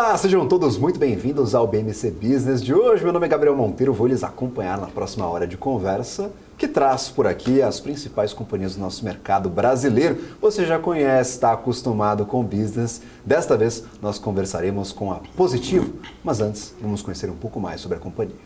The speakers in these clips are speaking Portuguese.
Olá, sejam todos muito bem-vindos ao BMC Business de hoje. Meu nome é Gabriel Monteiro, vou lhes acompanhar na próxima hora de conversa, que traz por aqui as principais companhias do nosso mercado brasileiro. Você já conhece, está acostumado com o business. Desta vez nós conversaremos com a Positivo, mas antes vamos conhecer um pouco mais sobre a companhia.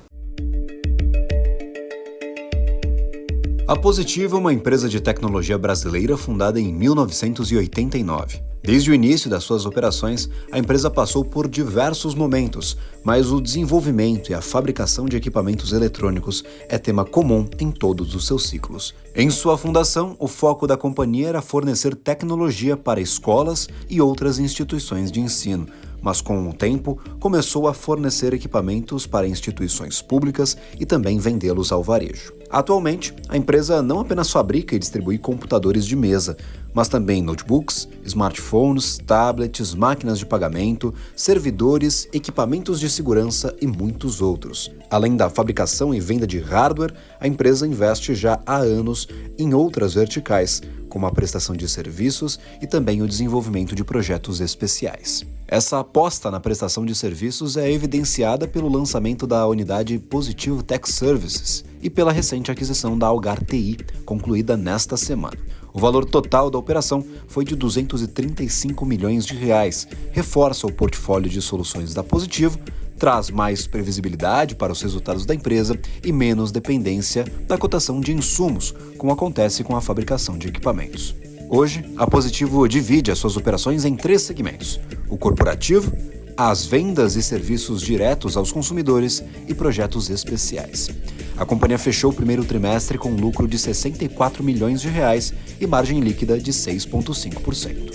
A Positivo é uma empresa de tecnologia brasileira fundada em 1989. Desde o início das suas operações, a empresa passou por diversos momentos, mas o desenvolvimento e a fabricação de equipamentos eletrônicos é tema comum em todos os seus ciclos. Em sua fundação, o foco da companhia era fornecer tecnologia para escolas e outras instituições de ensino, mas com o tempo começou a fornecer equipamentos para instituições públicas e também vendê-los ao varejo. Atualmente, a empresa não apenas fabrica e distribui computadores de mesa, mas também notebooks, smartphones, tablets, máquinas de pagamento, servidores, equipamentos de segurança e muitos outros. Além da fabricação e venda de hardware, a empresa investe já há anos em outras verticais, como a prestação de serviços e também o desenvolvimento de projetos especiais. Essa aposta na prestação de serviços é evidenciada pelo lançamento da unidade Positivo Tech Services e pela recente aquisição da Algar TI, concluída nesta semana. O valor total da operação foi de 235 milhões de reais, reforça o portfólio de soluções da Positivo, traz mais previsibilidade para os resultados da empresa e menos dependência da cotação de insumos, como acontece com a fabricação de equipamentos. Hoje, a Positivo divide as suas operações em 3 segmentos: o corporativo, as vendas e serviços diretos aos consumidores e projetos especiais. A companhia fechou o primeiro trimestre com um lucro de 64 milhões de reais e margem líquida de 6,5%.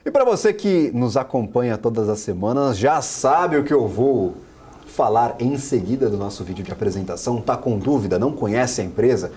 E para você que nos acompanha todas as semanas, já sabe o que eu vou falar em seguida do nosso vídeo de apresentação. Tá com dúvida, não conhece a empresa?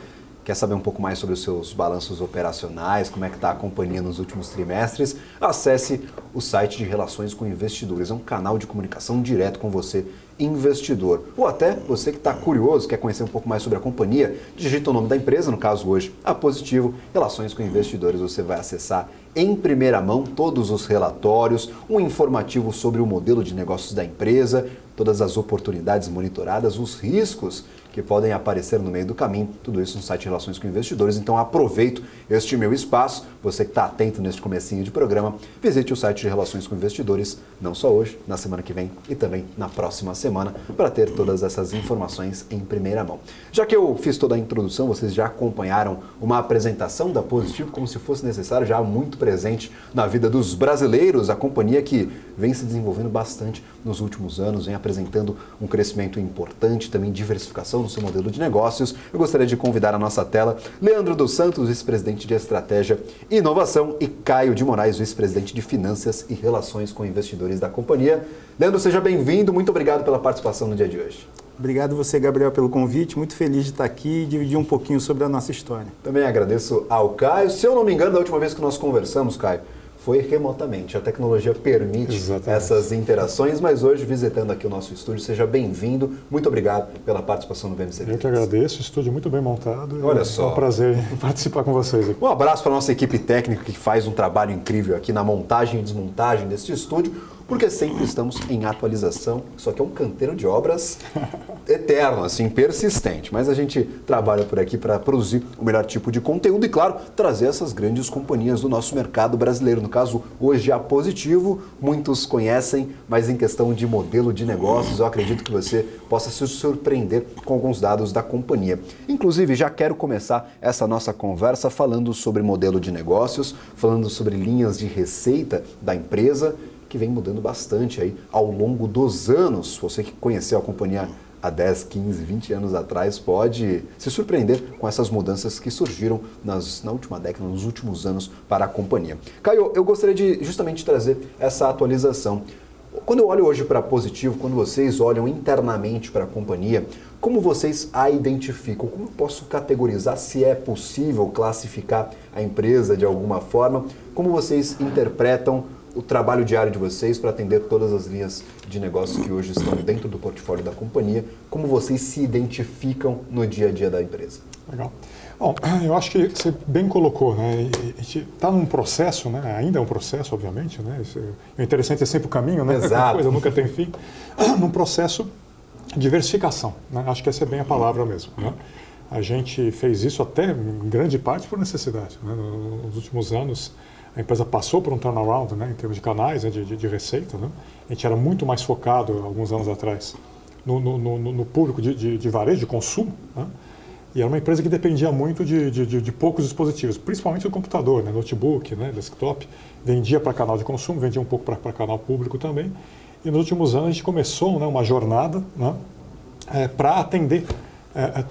Quer saber um pouco mais sobre os seus balanços operacionais, como é que está a companhia nos últimos trimestres? Acesse o site de Relações com Investidores, é um canal de comunicação direto com você, investidor. Ou até você que está curioso, quer conhecer um pouco mais sobre a companhia, digita o nome da empresa, no caso hoje, a Positivo, Relações com Investidores. Você vai acessar em primeira mão todos os relatórios, um informativo sobre o modelo de negócios da empresa, todas as oportunidades monitoradas, os riscos que podem aparecer no meio do caminho, tudo isso no site de Relações com Investidores. Então aproveito este meu espaço, você que está atento neste comecinho de programa, visite o site de Relações com Investidores, não só hoje, na semana que vem e também na próxima semana, para ter todas essas informações em primeira mão. Já que eu fiz toda a introdução, vocês já acompanharam uma apresentação da Positivo como se fosse necessário, já muito presente na vida dos brasileiros, a companhia que vem se desenvolvendo bastante nos últimos anos, vem apresentando um crescimento importante, também diversificação no seu modelo de negócios. Eu gostaria de convidar à nossa tela Leandro dos Santos, vice-presidente de Estratégia e Inovação, e Caio de Moraes, vice-presidente de Finanças e Relações com Investidores da companhia. Leandro, seja bem-vindo, muito obrigado pela participação no dia de hoje. Obrigado você, Gabriel, pelo convite. Muito feliz de estar aqui e dividir um pouquinho sobre a nossa história. Também agradeço ao Caio. Se eu não me engano, da última vez que nós conversamos, Caio, foi remotamente. A tecnologia permite essas interações, mas hoje, visitando aqui o nosso estúdio, seja bem-vindo. Muito obrigado pela participação no BMC. Eu que agradeço, o estúdio muito bem montado. Olha só. É um prazer participar com vocês aqui. Um abraço para a nossa equipe técnica que faz um trabalho incrível aqui na montagem e desmontagem deste estúdio, porque sempre estamos em atualização. Isso aqui é um canteiro de obras eterno, assim, persistente. Mas a gente trabalha por aqui para produzir o melhor tipo de conteúdo e, claro, trazer essas grandes companhias do nosso mercado brasileiro. No caso, hoje a Positivo, muitos conhecem, mas em questão de modelo de negócios, eu acredito que você possa se surpreender com alguns dados da companhia. Inclusive, já quero começar essa nossa conversa falando sobre modelo de negócios, falando sobre linhas de receita da empresa, que vem mudando bastante aí ao longo dos anos. Você que conheceu a companhia há 10, 15, 20 anos atrás pode se surpreender com essas mudanças que surgiram na última década, nos últimos anos para a companhia. Caio, eu gostaria de justamente trazer essa atualização. Quando eu olho hoje para a Positivo, quando vocês olham internamente para a companhia, como vocês a identificam? Como eu posso categorizar, se é possível classificar a empresa de alguma forma? Como vocês interpretam o trabalho diário de vocês para atender todas as linhas de negócios que hoje estão dentro do portfólio da companhia, como vocês se identificam no dia a dia da empresa. Legal. Bom, eu acho que você bem colocou, né? A gente está num processo, né? Ainda é um processo, obviamente, né? O interessante é sempre o caminho, né? Exato. A coisa nunca tem fim. Num processo de diversificação, né? Acho que essa é bem a palavra mesmo, né? A gente fez isso até, em grande parte, por necessidade, né? Nos últimos anos, a empresa passou por um turnaround, né? Em termos de canais, né? de receita, né? A gente era muito mais focado, alguns anos atrás, no público de varejo, de consumo, né? E era uma empresa que dependia muito de poucos dispositivos, principalmente do computador, né, notebook, né, desktop. Vendia para canal de consumo, vendia um pouco para canal público também. E nos últimos anos a gente começou, né, uma jornada, né, para atender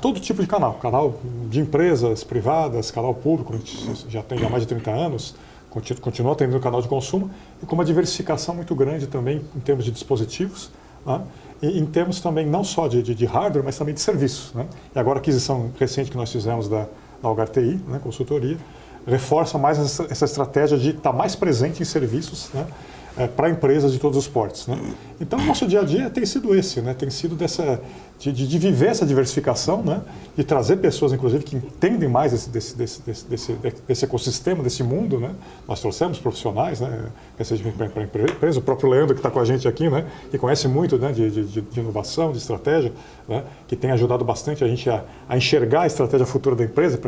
todo tipo de canal. Canal de empresas privadas, canal público, a gente já tem há mais de 30 anos, continua atendendo o canal de consumo, e com uma diversificação muito grande também em termos de dispositivos, né? E em termos também não só de hardware, mas também de serviços, né? E agora a aquisição recente que nós fizemos da HTI, né, consultoria, reforça mais essa estratégia de estar mais presente em serviços, né, para empresas de todos os portes, né? Então, o nosso dia a dia tem sido esse, né? Tem sido de viver essa diversificação, né? De trazer pessoas, inclusive, que entendem mais desse ecossistema, desse mundo, né? Nós trouxemos profissionais, né? Para a empresa, o próprio Leandro, que está com a gente aqui, né? Que conhece muito, né? de inovação, de estratégia, né? Que tem ajudado bastante a gente a enxergar a estratégia futura da empresa,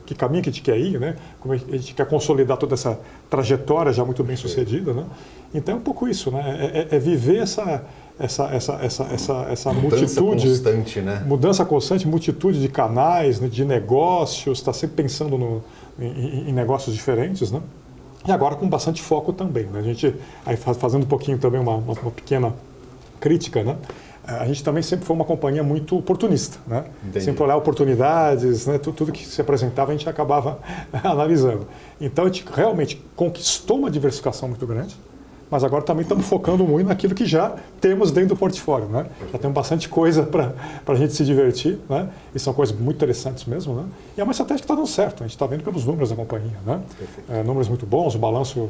que caminho que a gente quer ir, né? Como a gente quer consolidar toda essa trajetória já muito bem sucedida, né? Então é um pouco isso, né? É viver essa mudança multitude, constante, né? Mudança constante, multitude de canais, né, de negócios, está sempre pensando em negócios diferentes, né? E agora com bastante foco também, né? A gente, aí fazendo um pouquinho também uma pequena crítica, né? A gente também sempre foi uma companhia muito oportunista, né? Entendi. Sempre olhar oportunidades, né? Tudo que se apresentava a gente acabava analisando. Então a gente realmente conquistou uma diversificação muito grande, mas agora também estamos focando muito naquilo que já temos dentro do portfólio, né? Já temos bastante coisa para a gente se divertir, né? E são coisas muito interessantes mesmo, né? E é uma estratégia que está dando certo, a gente está vendo pelos números da companhia, né? Números muito bons, o balanço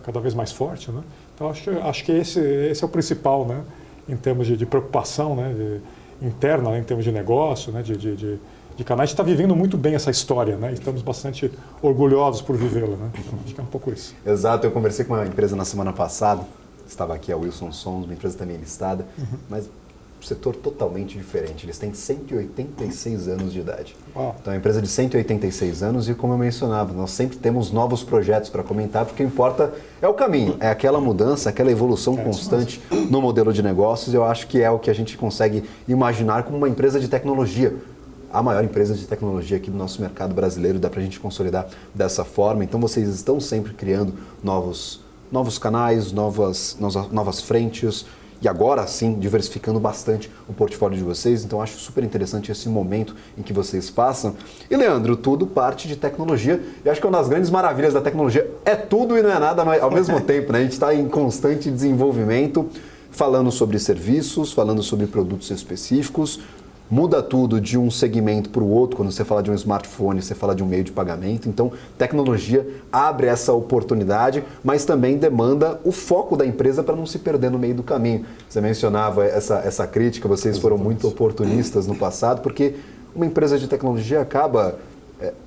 cada vez mais forte, né? Então acho que esse é o principal, né? Em termos de preocupação, né? Interna, né? Em termos de negócio, né? De canais, a gente está vivendo muito bem essa história, né? Estamos bastante orgulhosos por vivê-la, né? Então, acho que é um pouco isso. Exato, eu conversei com uma empresa na semana passada, estava aqui a Wilson Sons, uma empresa também listada, mas um setor totalmente diferente. Eles têm 186 anos de idade. Uau. Então é uma empresa de 186 anos e, como eu mencionava, nós sempre temos novos projetos para comentar, porque o que importa é o caminho, é aquela mudança, aquela evolução constante no modelo de negócios. Eu acho que é o que a gente consegue imaginar como uma empresa de tecnologia. A maior empresa de tecnologia aqui do nosso mercado brasileiro, dá para a gente consolidar dessa forma. Então vocês estão sempre criando novos canais, novas frentes, e agora sim diversificando bastante o portfólio de vocês. Então acho super interessante esse momento em que vocês passam. E Leandro, tudo parte de tecnologia, e acho que uma das grandes maravilhas da tecnologia é tudo e não é nada ao mesmo tempo, né? A gente está em constante desenvolvimento, falando sobre serviços, falando sobre produtos específicos. Muda tudo de um segmento para o outro. Quando você fala de um smartphone, você fala de um meio de pagamento. Então, tecnologia abre essa oportunidade, mas também demanda o foco da empresa para não se perder no meio do caminho. Você mencionava essa crítica, vocês foram muito oportunistas no passado, porque uma empresa de tecnologia acaba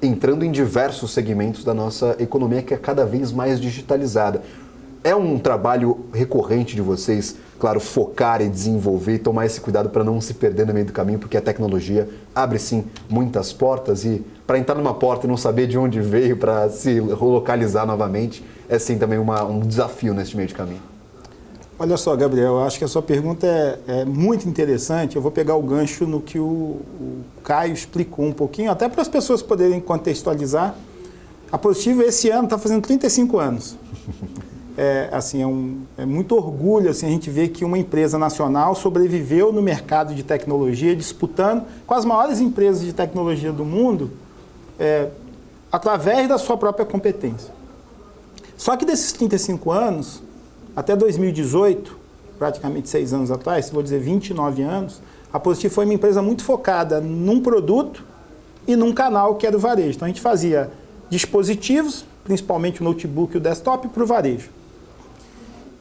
entrando em diversos segmentos da nossa economia, que é cada vez mais digitalizada. É um trabalho recorrente de vocês, claro, focar e desenvolver, tomar esse cuidado para não se perder no meio do caminho, porque a tecnologia abre sim muitas portas, e para entrar numa porta e não saber de onde veio, para se localizar novamente, é sim também um desafio nesse meio de caminho. Olha só, Gabriel, eu acho que a sua pergunta é muito interessante. Eu vou pegar o gancho no que o Caio explicou um pouquinho, até para as pessoas poderem contextualizar. A Positivo esse ano está fazendo 35 anos. É muito orgulho assim, a gente ver que uma empresa nacional sobreviveu no mercado de tecnologia, disputando com as maiores empresas de tecnologia do mundo, através da sua própria competência. Só que desses 35 anos, até 2018, praticamente 6 anos atrás, vou dizer 29 anos, a Positivo foi uma empresa muito focada num produto e num canal que era o varejo. Então a gente fazia dispositivos, principalmente o notebook e o desktop, para o varejo.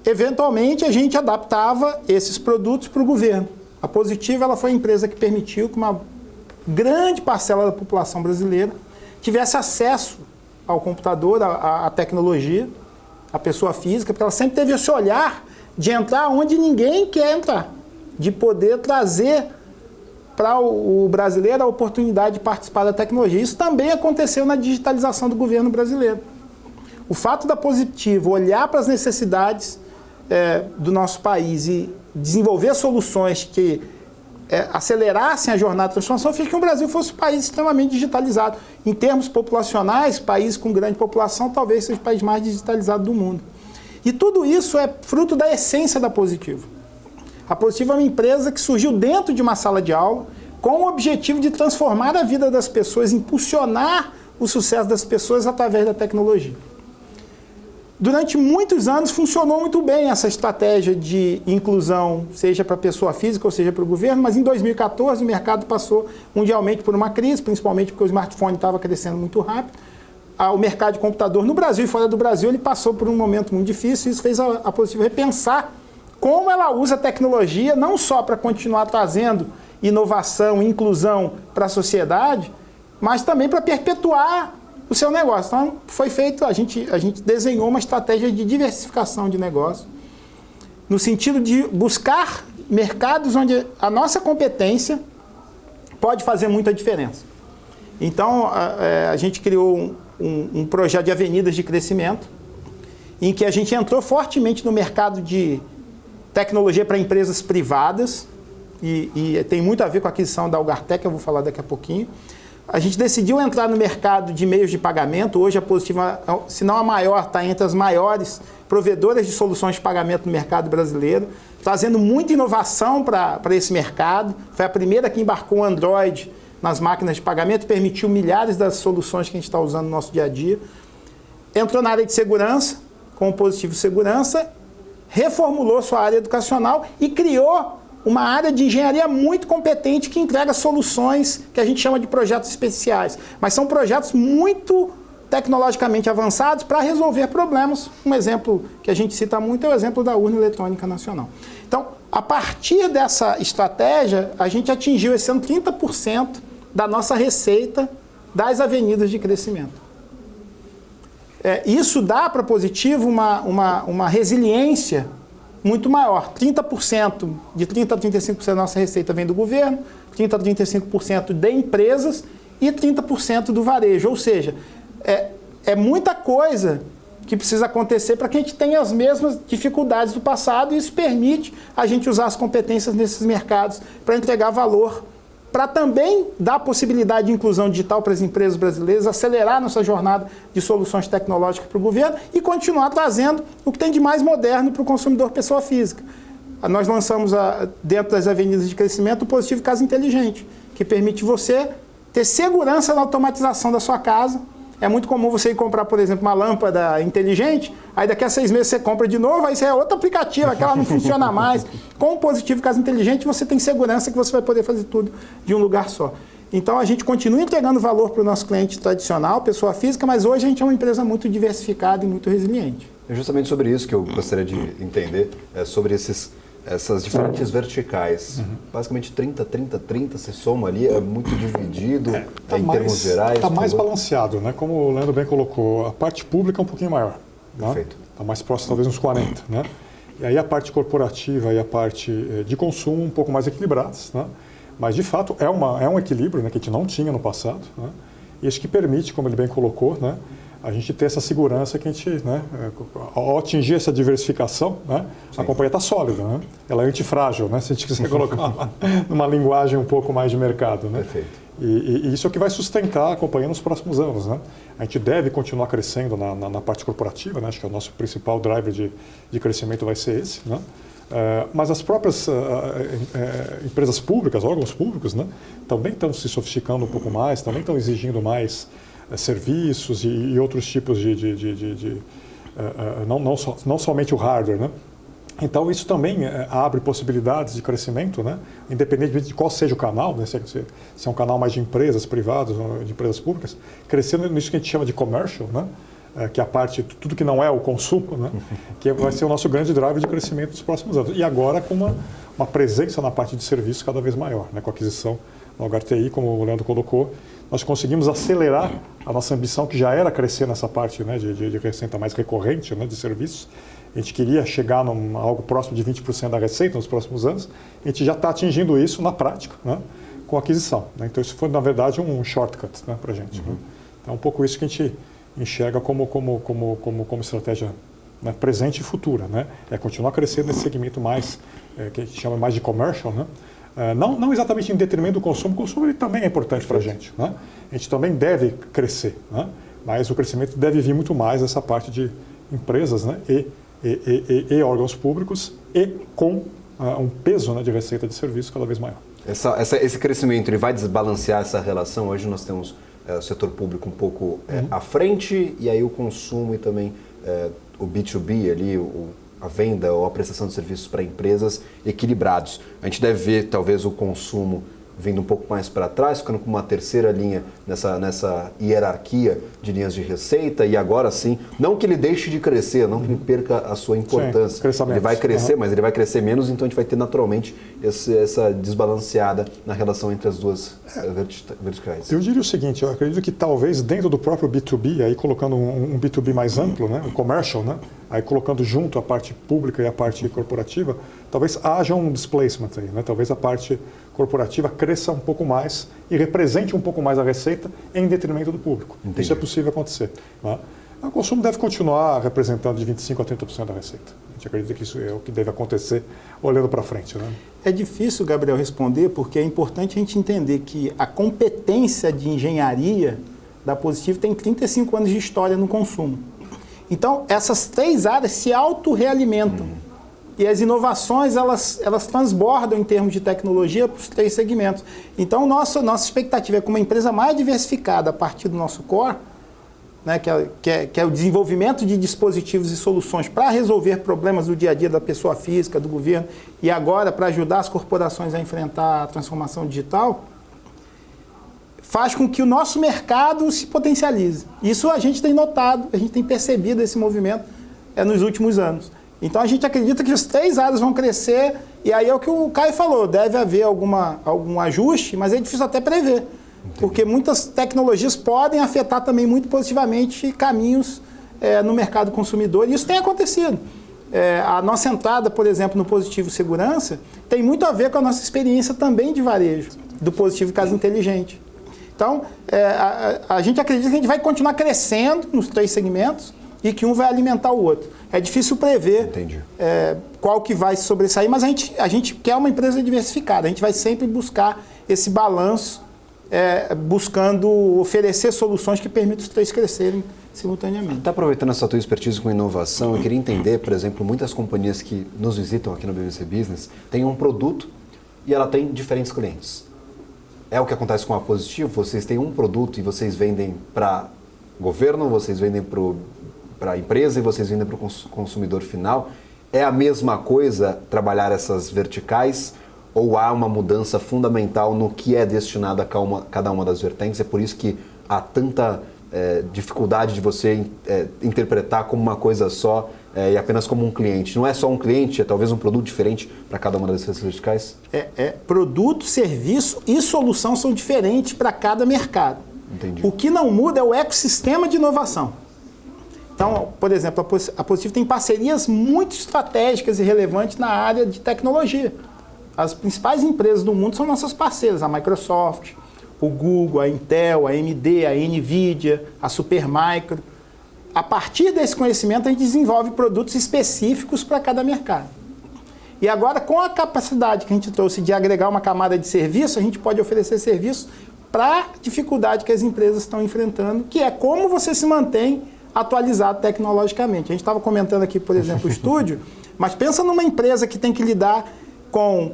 eventualmente, a gente adaptava esses produtos para o governo. A Positivo ela foi a empresa que permitiu que uma grande parcela da população brasileira tivesse acesso ao computador, à tecnologia, à pessoa física, porque ela sempre teve esse olhar de entrar onde ninguém quer entrar, de poder trazer para o brasileiro a oportunidade de participar da tecnologia. Isso também aconteceu na digitalização do governo brasileiro. O fato da Positivo olhar para as necessidades do nosso país e desenvolver soluções que acelerassem a jornada de transformação fez que o Brasil fosse um país extremamente digitalizado. Em termos populacionais, país com grande população, talvez seja o país mais digitalizado do mundo. E tudo isso é fruto da essência da Positivo. A Positivo é uma empresa que surgiu dentro de uma sala de aula com o objetivo de transformar a vida das pessoas, impulsionar o sucesso das pessoas através da tecnologia. Durante muitos anos funcionou muito bem essa estratégia de inclusão, seja para a pessoa física ou seja para o governo, mas em 2014 o mercado passou mundialmente por uma crise, principalmente porque o smartphone estava crescendo muito rápido. O mercado de computador no Brasil e fora do Brasil ele passou por um momento muito difícil, e isso fez a Positivo repensar como ela usa a tecnologia não só para continuar trazendo inovação e inclusão para a sociedade, mas também para perpetuar o seu negócio. Então, foi feito, a gente desenhou uma estratégia de diversificação de negócio, no sentido de buscar mercados onde a nossa competência pode fazer muita diferença. Então, a gente criou um projeto de avenidas de crescimento, em que a gente entrou fortemente no mercado de tecnologia para empresas privadas, e tem muito a ver com a aquisição da Algartec, que eu vou falar daqui a pouquinho. A gente decidiu entrar no mercado de meios de pagamento. Hoje a Positivo, se não a maior, está entre as maiores provedoras de soluções de pagamento no mercado brasileiro, trazendo muita inovação para esse mercado. Foi a primeira que embarcou o Android nas máquinas de pagamento, permitiu milhares das soluções que a gente está usando no nosso dia a dia. Entrou na área de segurança, com o Positivo Segurança, reformulou sua área educacional e criou uma área de engenharia muito competente que entrega soluções que a gente chama de projetos especiais. Mas são projetos muito tecnologicamente avançados para resolver problemas. Um exemplo que a gente cita muito é o exemplo da Urna Eletrônica Nacional. Então, a partir dessa estratégia, a gente atingiu esse ano 30% da nossa receita das avenidas de crescimento. Isso dá para Positivo uma resiliência muito maior. 30%, de 30% a 35% da nossa receita vem do governo, 30% a 35% de empresas e 30% do varejo. Ou seja, é muita coisa que precisa acontecer para que a gente tenha as mesmas dificuldades do passado, e isso permite a gente usar as competências nesses mercados para entregar valor, para também dar possibilidade de inclusão digital para as empresas brasileiras, acelerar nossa jornada de soluções tecnológicas para o governo e continuar trazendo o que tem de mais moderno para o consumidor pessoa física. Nós lançamos, dentro das avenidas de crescimento, o Positivo Casa Inteligente, que permite você ter segurança na automatização da sua casa. É muito comum você ir comprar, por exemplo, uma lâmpada inteligente, aí daqui a 6 meses você compra de novo, aí você é outro aplicativo, aquela não funciona mais. Com o Positivo Casa Inteligente, você tem segurança que você vai poder fazer tudo de um lugar só. Então, a gente continua entregando valor para o nosso cliente tradicional, pessoa física, mas hoje a gente é uma empresa muito diversificada e muito resiliente. É justamente sobre isso que eu gostaria de entender, sobre essas diferentes verticais. Basicamente 30, se soma ali, é muito dividido em termos gerais. Está mais balanceado, né? Como o Leandro bem colocou, a parte pública é um pouquinho maior. Perfeito. Está mais próximo, talvez uns 40, né? E aí a parte corporativa e a parte de consumo um pouco mais equilibradas, né? Mas de fato é um equilíbrio, né, que a gente não tinha no passado, né? E isso que permite, como ele bem colocou, né, a gente ter essa segurança que a gente, né, ao atingir essa diversificação, né, a companhia está sólida, né? Ela é antifrágil, né, se a gente quiser colocar numa linguagem um pouco mais de mercado, né? Perfeito. E isso é o que vai sustentar a companhia nos próximos anos, né? A gente deve continuar crescendo na parte corporativa, né? Acho que o nosso principal driver de crescimento vai ser esse, né? Mas as próprias empresas públicas, órgãos públicos, né, também estão se sofisticando um pouco mais, também estão exigindo mais serviços e outros tipos não somente o hardware, né? Então isso também abre possibilidades de crescimento, né, independente de qual seja o canal, né, se é um canal mais de empresas privadas ou de empresas públicas, crescendo nisso que a gente chama de commercial, né, que é a parte, tudo que não é o consumo, né? Que vai ser o nosso grande drive de crescimento nos próximos anos. E agora com uma presença na parte de serviços cada vez maior, né? Com a aquisição do HTI, como o Leandro colocou, nós conseguimos acelerar a nossa ambição, que já era crescer nessa parte, né, de receita mais recorrente, né, de serviços. A gente queria chegar a algo próximo de 20% da receita nos próximos anos. A gente já está atingindo isso na prática, né, com a aquisição, né? Então isso foi, na verdade, um shortcut, né, para a gente. Né? Então é um pouco isso que a gente enxerga como estratégia, né, presente e futura, né? É continuar crescendo nesse segmento mais, que a gente chama mais de commercial, né? Não exatamente em detrimento do consumo. O consumo ele também é importante para a gente, né? A gente também deve crescer, né? Mas o crescimento deve vir muito mais dessa parte de empresas, né? e órgãos públicos, e com um peso, né, de receita de serviço cada vez maior. Esse crescimento ele vai desbalancear essa relação? Hoje nós temos o setor público um pouco à frente, e aí o consumo e também o B2B ali, a venda ou a prestação de serviços para empresas equilibrados. A gente deve ver talvez o consumo vindo um pouco mais para trás, ficando com uma terceira linha nessa hierarquia de linhas de receita, e agora sim, não que ele deixe de crescer, não que ele perca a sua importância. Sim, ele vai crescer, mas ele vai crescer menos, então a gente vai ter naturalmente essa desbalanceada na relação entre as duas verticais. Eu diria o seguinte, eu acredito que talvez dentro do próprio B2B, aí colocando um B2B mais amplo, né, um commercial, né, aí colocando junto a parte pública e a parte corporativa, talvez haja um displacement aí, né, talvez a parte corporativa cresça um pouco mais e represente um pouco mais a receita em detrimento do público. Entendi. Isso é possível acontecer. Né? O consumo deve continuar representando de 25% a 30% da receita. A gente acredita que isso é o que deve acontecer olhando para frente. Né? É difícil, Gabriel, responder, porque é importante a gente entender que a competência de engenharia da Positivo tem 35 anos de história no consumo. Então, essas três áreas se autorrealimentam. E as inovações, elas transbordam em termos de tecnologia para os três segmentos. Então, nossa expectativa é que uma empresa mais diversificada a partir do nosso core, né, que é o desenvolvimento de dispositivos e soluções para resolver problemas do dia a dia da pessoa física, do governo, e agora para ajudar as corporações a enfrentar a transformação digital, faz com que o nosso mercado se potencialize. Isso a gente tem notado, a gente tem percebido esse movimento nos últimos anos. Então a gente acredita que as três áreas vão crescer, e aí é o que o Caio falou, deve haver algum ajuste, mas é difícil até prever. Entendi. Porque muitas tecnologias podem afetar também muito positivamente caminhos no mercado consumidor, e isso tem acontecido. A nossa entrada, por exemplo, no Positivo Segurança, tem muito a ver com a nossa experiência também de varejo, do Positivo Casa Inteligente. Então, a gente acredita que a gente vai continuar crescendo nos três segmentos, e que um vai alimentar o outro. É difícil prever qual que vai sobressair, mas a gente quer uma empresa diversificada. A gente vai sempre buscar esse balanço, buscando oferecer soluções que permitam os três crescerem simultaneamente. Está aproveitando essa tua expertise com inovação, eu queria entender, por exemplo, muitas companhias que nos visitam aqui no BBC Business têm um produto e ela tem diferentes clientes. É o que acontece com a Positivo? Vocês têm um produto e vocês vendem para governo, vocês vendem para a empresa e vocês vendem para o consumidor final. É a mesma coisa trabalhar essas verticais, ou há uma mudança fundamental no que é destinado a cada uma das vertentes? É por isso que há tanta dificuldade de você interpretar como uma coisa só e apenas como um cliente. Não é só um cliente, é talvez um produto diferente para cada uma dessas verticais? Produto, serviço e solução são diferentes para cada mercado. Entendi. O que não muda é o ecossistema de inovação. Então, por exemplo, a Positivo tem parcerias muito estratégicas e relevantes na área de tecnologia. As principais empresas do mundo são nossas parceiras, a Microsoft, o Google, a Intel, a AMD, a Nvidia, a Supermicro. A partir desse conhecimento, a gente desenvolve produtos específicos para cada mercado. E agora, com a capacidade que a gente trouxe de agregar uma camada de serviço, a gente pode oferecer serviço para a dificuldade que as empresas estão enfrentando, que é como você se mantém atualizado tecnologicamente. A gente estava comentando aqui, por exemplo, o estúdio, mas pensa numa empresa que tem que lidar com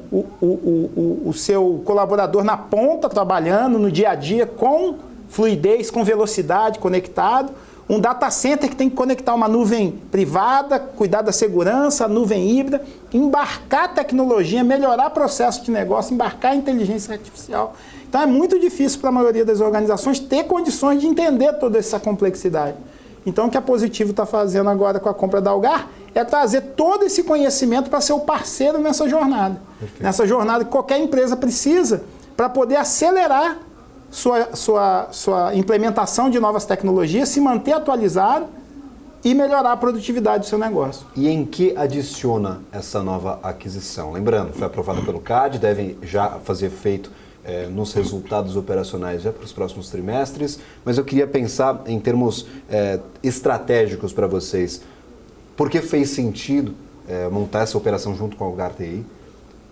o seu colaborador na ponta, trabalhando no dia a dia, com fluidez, com velocidade, conectado. Um data center que tem que conectar uma nuvem privada, cuidar da segurança, a nuvem híbrida, embarcar tecnologia, melhorar processo de negócio, embarcar inteligência artificial. Então é muito difícil para a maioria das organizações ter condições de entender toda essa complexidade. Então, o que a Positivo está fazendo agora com a compra da Algar é trazer todo esse conhecimento para ser o parceiro nessa jornada. Perfeito. Nessa jornada que qualquer empresa precisa para poder acelerar sua implementação de novas tecnologias, se manter atualizado e melhorar a produtividade do seu negócio. E em que adiciona essa nova aquisição? Lembrando, foi aprovada pelo CAD, deve já fazer efeito nos resultados operacionais já para os próximos trimestres, mas eu queria pensar em termos estratégicos para vocês. Por que fez sentido montar essa operação junto com a Algar TI?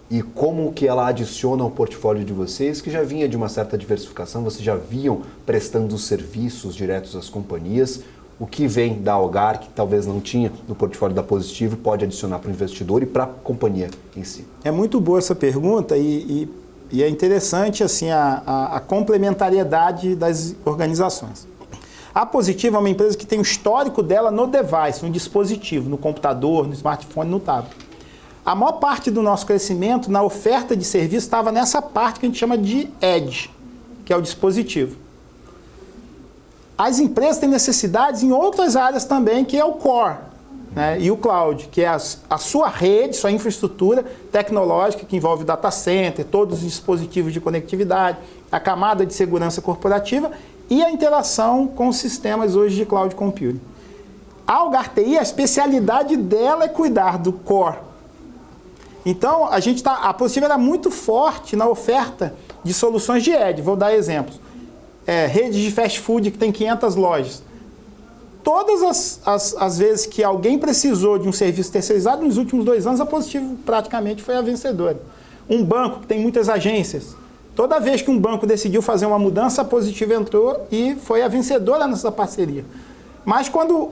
E como que ela adiciona ao portfólio de vocês, que já vinha de uma certa diversificação, vocês já vinham prestando serviços diretos às companhias. O que vem da Algar, que talvez não tinha no portfólio da Positivo, pode adicionar para o investidor e para a companhia em si? É muito boa essa pergunta e é interessante assim, a complementariedade das organizações. A Positivo é uma empresa que tem o histórico dela no device, no dispositivo, no computador, no smartphone, no tablet. A maior parte do nosso crescimento na oferta de serviço estava nessa parte que a gente chama de Edge, que é o dispositivo. As empresas têm necessidades em outras áreas também, que é o Core, né? E o Cloud, que é a sua rede, sua infraestrutura tecnológica, que envolve data center, todos os dispositivos de conectividade, a camada de segurança corporativa e a interação com os sistemas hoje de Cloud Computing. A Algar TI, a especialidade dela é cuidar do Core. Então, a Positivo era muito forte na oferta de soluções de Edge. Vou dar exemplos. Rede de fast food que tem 500 lojas. Todas as vezes que alguém precisou de um serviço terceirizado, nos últimos 2 anos, a Positivo praticamente foi a vencedora. Um banco que tem muitas agências. Toda vez que um banco decidiu fazer uma mudança, a Positivo entrou e foi a vencedora nessa parceria. Mas quando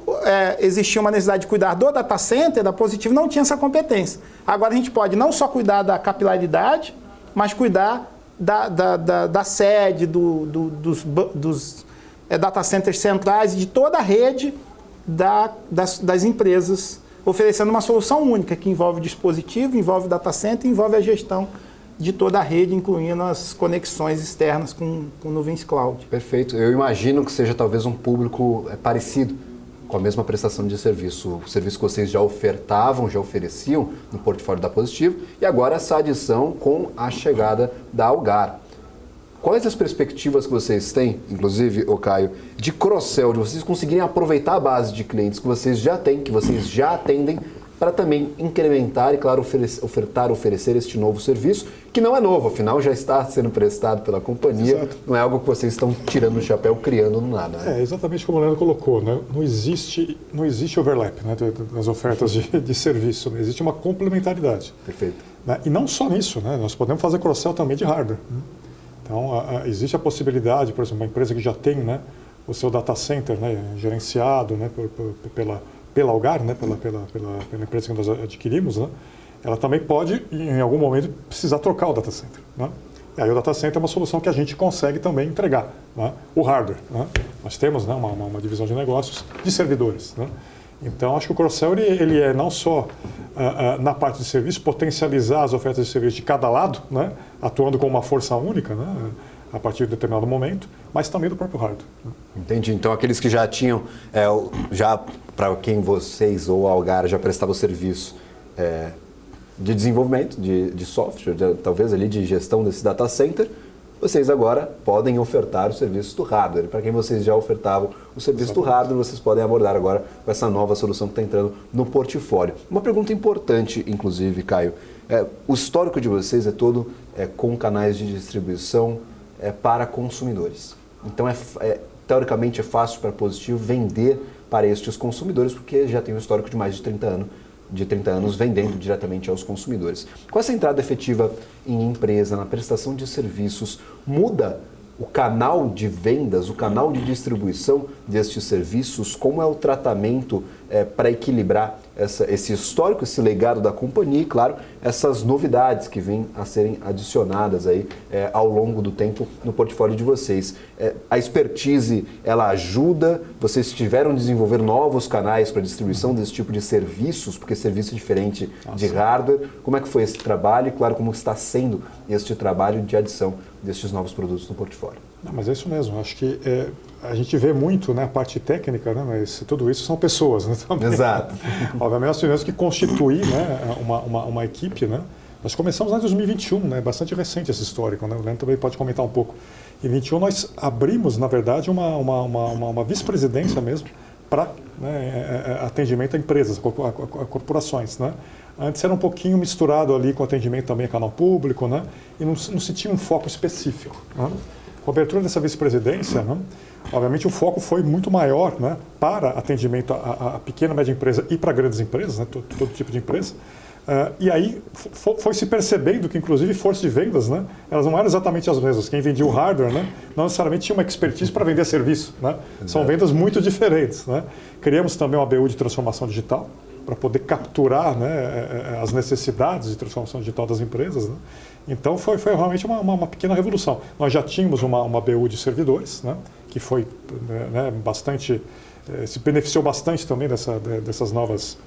existia uma necessidade de cuidar do data center, a Positivo não tinha essa competência. Agora a gente pode não só cuidar da capilaridade, mas cuidar da sede, dos data centers centrais e de toda a rede das empresas, oferecendo uma solução única que envolve dispositivo, envolve data center e envolve a gestão de toda a rede, incluindo as conexões externas com nuvens cloud. Perfeito. Eu imagino que seja talvez um público parecido com a mesma prestação de serviço. O serviço que vocês já ofertavam, já ofereciam no portfólio da Positivo e agora essa adição com a chegada da Algar. Quais as perspectivas que vocês têm, inclusive, Caio, de cross-sell, de vocês conseguirem aproveitar a base de clientes que vocês já têm, que vocês já atendem, para também incrementar e, claro, oferecer este novo serviço, que não é novo, afinal já está sendo prestado pela companhia. Exato. Não é algo que vocês estão tirando o chapéu, criando no nada. Né? Exatamente como o Leandro colocou, né? Não existe overlap, né, das ofertas de serviço, né? Existe uma complementaridade. Perfeito. Né? E não só nisso, né? Nós podemos fazer cross-sell também de hardware. Né? Então, existe a possibilidade, por exemplo, uma empresa que já tem, né, o seu data center, né, gerenciado, né, pela Algar, né, pela empresa que nós adquirimos, né, ela também pode, em algum momento, precisar trocar o data center. Né? E aí o data center é uma solução que a gente consegue também entregar, né? O hardware. Né? Nós temos, né, uma divisão de negócios de servidores. Né? Então, acho que o cross-sell ele é não só na parte de serviço, potencializar as ofertas de serviço de cada lado, né, atuando como uma força única, né, a partir de determinado momento, mas também do próprio hardware. Né? Entendi. Então, aqueles que já tinham, já para quem vocês ou a Algar já prestava o serviço de desenvolvimento de software, talvez ali de gestão desse data center, vocês agora podem ofertar o serviço do hardware. Para quem vocês já ofertavam o serviço do hardware, vocês podem abordar agora com essa nova solução que está entrando no portfólio. Uma pergunta importante, inclusive, Caio. O histórico de vocês é todo com canais de distribuição para consumidores. Então, teoricamente, é fácil para a Positivo vender para estes consumidores, porque já tem um histórico de mais de 30 anos vendendo diretamente aos consumidores. Com essa entrada efetiva em empresa, na prestação de serviços, muda o canal de vendas, o canal de distribuição destes serviços? Como é o tratamento para equilibrar esse histórico, esse legado da companhia e, claro, essas novidades que vêm a serem adicionadas aí, ao longo do tempo no portfólio de vocês? A expertise, ela ajuda? Vocês tiveram de desenvolver novos canais para distribuição desse tipo de serviços, porque serviço é diferente de hardware. Como é que foi esse trabalho e, claro, como está sendo este trabalho de adição destes novos produtos no portfólio. Não, mas é isso mesmo. Acho que a gente vê muito, né, a parte técnica, né, mas tudo isso são pessoas. Né, também. Exato. Obviamente nós tivemos que constituir, né, uma equipe. Né? Nós começamos lá em 2021, né, bastante recente esse histórico. Né? O Leandro também pode comentar um pouco. Em 2021 nós abrimos, na verdade, uma vice-presidência mesmo para, né, atendimento a empresas, a corporações. Né? Antes era um pouquinho misturado ali com atendimento também a canal público, né? E não se tinha um foco específico. Né? Com a abertura dessa vice-presidência, né, obviamente o foco foi muito maior, né, para atendimento a pequena e média empresa e para grandes empresas, né, todo tipo de empresa. E aí foi se percebendo que, inclusive, forças de vendas, né, elas não eram exatamente as mesmas. Quem vendia o hardware, né, não necessariamente tinha uma expertise para vender serviço. Né? São vendas muito diferentes. Né? Criamos também uma BU de transformação digital para poder capturar, né, as necessidades de transformação digital das empresas. Né? Então, foi realmente uma pequena revolução. Nós já tínhamos uma BU de servidores, né, que foi, né, bastante, se beneficiou bastante também dessas novas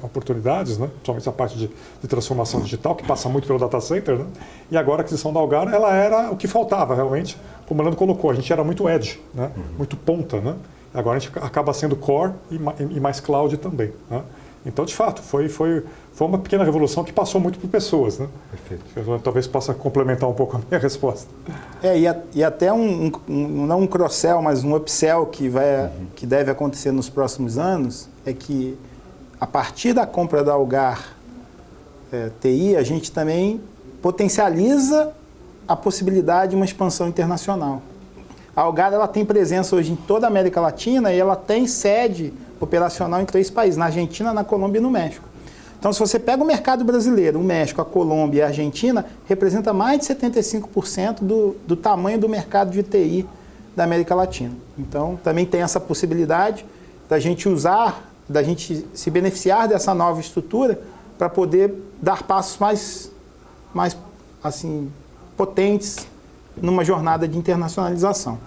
oportunidades, né? Principalmente a parte de transformação digital, que passa muito pelo data center. Né? E agora a aquisição da Algar, ela era o que faltava realmente, como o Leandro colocou, a gente era muito edge, né? Muito ponta. Né? Agora a gente acaba sendo core e mais cloud também. Né? Então, de fato, foi uma pequena revolução que passou muito por pessoas. Né? Perfeito. Eu talvez possa complementar um pouco a minha resposta. E até não um cross-sell, mas um upsell que deve acontecer nos próximos anos, é que a partir da compra da Algar TI, a gente também potencializa a possibilidade de uma expansão internacional. A Algar, ela tem presença hoje em toda a América Latina e ela tem sede operacional em 3 países, na Argentina, na Colômbia e no México. Então, se você pega o mercado brasileiro, o México, a Colômbia e a Argentina, representa mais de 75% do tamanho do mercado de TI da América Latina. Então, também tem essa possibilidade da gente da gente se beneficiar dessa nova estrutura para poder dar passos mais assim, potentes numa jornada de internacionalização.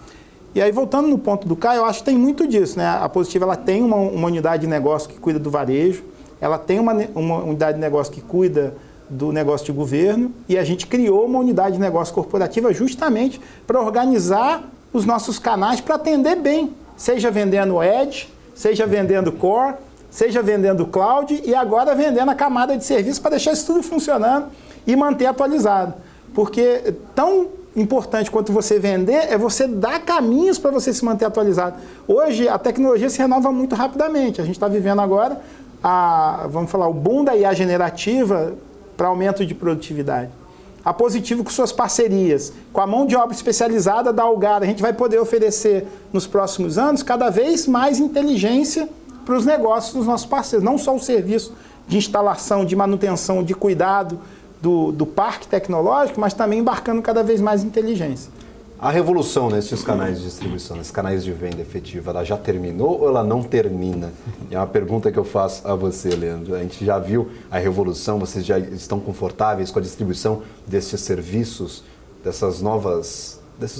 E aí, voltando no ponto do Caio, eu acho que tem muito disso, né? A Positivo, ela tem uma unidade de negócio que cuida do varejo, ela tem uma unidade de negócio que cuida do negócio de governo, e a gente criou uma unidade de negócio corporativa justamente para organizar os nossos canais para atender bem, seja vendendo Edge, seja vendendo Core, seja vendendo Cloud e agora vendendo a camada de serviço para deixar isso tudo funcionando e manter atualizado. Porque tão importante quanto você vender é você dar caminhos para você se manter atualizado. Hoje a tecnologia se renova muito rapidamente. A gente está vivendo agora o boom da IA generativa para aumento de produtividade. A Positivo com suas parcerias, com a mão de obra especializada da Algar, a gente vai poder oferecer nos próximos anos cada vez mais inteligência para os negócios dos nossos parceiros. Não só o serviço de instalação, de manutenção, de cuidado do parque tecnológico, mas também embarcando cada vez mais inteligência. A revolução nesses canais de distribuição, nesses canais de venda efetiva, ela já terminou ou ela não termina? É uma pergunta que eu faço a você, Leandro. A gente já viu a revolução, vocês já estão confortáveis com a distribuição desses serviços, desses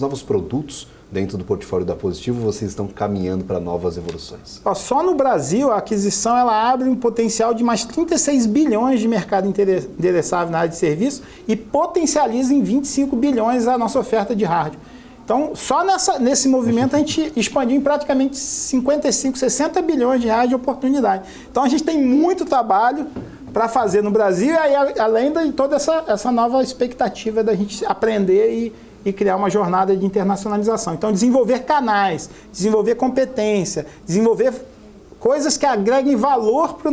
novos produtos dentro do portfólio da Positivo, vocês estão caminhando para novas evoluções? Só no Brasil, a aquisição ela abre um potencial de mais 36 bilhões de mercado endereçável na área de serviço e potencializa em 25 bilhões a nossa oferta de hardware. Então, só nesse movimento a gente expandiu em praticamente 55, 60 bilhões de reais de oportunidade. Então, a gente tem muito trabalho para fazer no Brasil, e além de toda essa nova expectativa da gente aprender e criar uma jornada de internacionalização. Então, desenvolver canais, desenvolver competência, desenvolver coisas que agreguem valor para o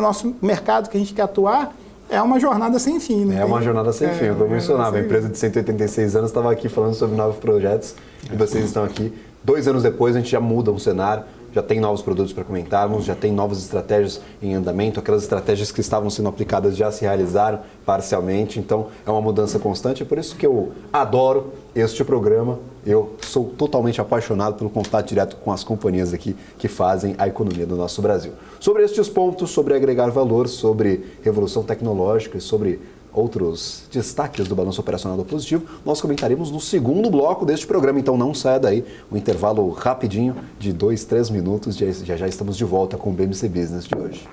nosso mercado que a gente quer atuar, é uma jornada sem fim. Né? É uma jornada sem fim. Eu mencionava, a empresa de 186 anos estava aqui falando sobre novos projetos e vocês estão aqui. 2 anos depois, a gente já muda um cenário, já tem novos produtos para comentarmos, já tem novas estratégias em andamento, aquelas estratégias que estavam sendo aplicadas já se realizaram parcialmente, então é uma mudança constante, é por isso que eu adoro este programa, eu sou totalmente apaixonado pelo contato direto com as companhias aqui que fazem a economia do nosso Brasil. Sobre estes pontos, sobre agregar valor, sobre revolução tecnológica e sobre outros destaques do balanço operacional do Positivo, nós comentaremos no segundo bloco deste programa, então não saia daí, um intervalo rapidinho de 2, 3 minutos, já estamos de volta com o BMC Business de hoje.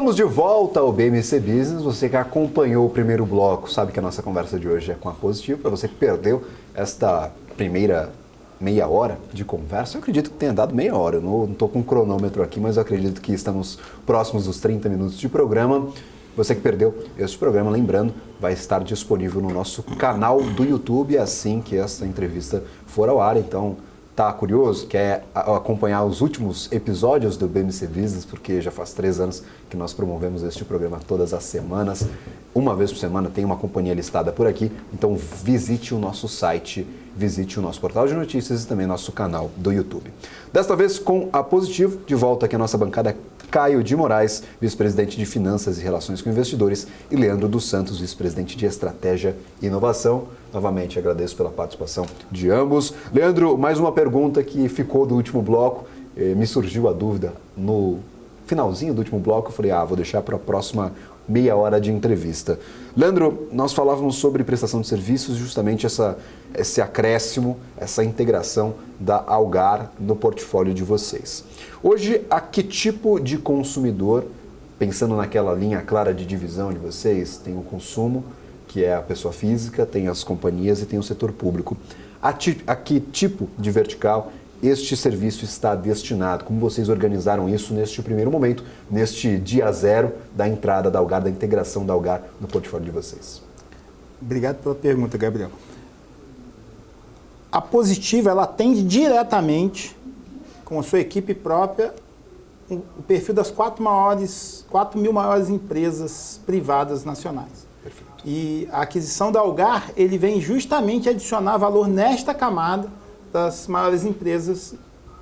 Estamos de volta ao BMC Business. Você que acompanhou o primeiro bloco sabe que a nossa conversa de hoje é com a Positivo. Para você que perdeu esta primeira meia hora de conversa, eu acredito que tenha dado meia hora. Eu não estou com um cronômetro aqui, mas eu acredito que estamos próximos dos 30 minutos de programa. Você que perdeu este programa, lembrando, vai estar disponível no nosso canal do YouTube assim que essa entrevista for ao ar. Então, tá curioso? Quer acompanhar os últimos episódios do BMC Business? Porque já faz 3 anos que nós promovemos este programa todas as semanas. Uma vez por semana tem uma companhia listada por aqui. Então visite o nosso site, visite o nosso portal de notícias e também nosso canal do YouTube. Desta vez com a Positivo, de volta aqui a nossa bancada, Caio de Moraes, vice-presidente de Finanças e Relações com Investidores, e Leandro dos Santos, vice-presidente de Estratégia e Inovação. Novamente agradeço pela participação de ambos. Leandro, mais uma pergunta que ficou do último bloco. Me surgiu a dúvida no finalzinho do último bloco. Eu falei, vou deixar para a próxima meia hora de entrevista. Leandro, nós falávamos sobre prestação de serviços, justamente esse acréscimo, essa integração da Algar no portfólio de vocês. Hoje, a que tipo de consumidor, pensando naquela linha clara de divisão de vocês, tem o consumo, que é a pessoa física, tem as companhias e tem o setor público. A que tipo de vertical este serviço está destinado? Como vocês organizaram isso neste primeiro momento, neste dia zero da entrada da Algar, da integração da Algar no portfólio de vocês? Obrigado pela pergunta, Gabriel. A Positivo, ela atende diretamente, com a sua equipe própria, o perfil das 4 mil maiores empresas privadas nacionais. Perfeito. E a aquisição da Algar, ele vem justamente adicionar valor nesta camada das maiores empresas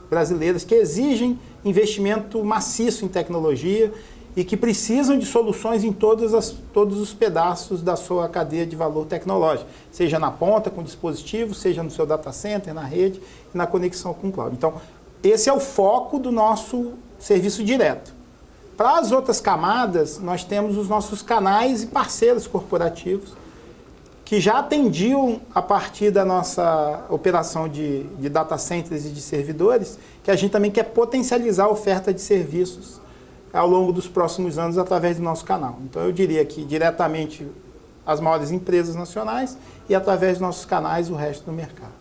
brasileiras que exigem investimento maciço em tecnologia e que precisam de soluções em todos os pedaços da sua cadeia de valor tecnológico, seja na ponta com dispositivo, seja no seu data center, na rede e na conexão com o cloud. Então, esse é o foco do nosso serviço direto. Para as outras camadas, nós temos os nossos canais e parceiros corporativos que já atendiam a partir da nossa operação de data centers e de servidores, que a gente também quer potencializar a oferta de serviços ao longo dos próximos anos através do nosso canal. Então eu diria que diretamente as maiores empresas nacionais e através dos nossos canais o resto do mercado.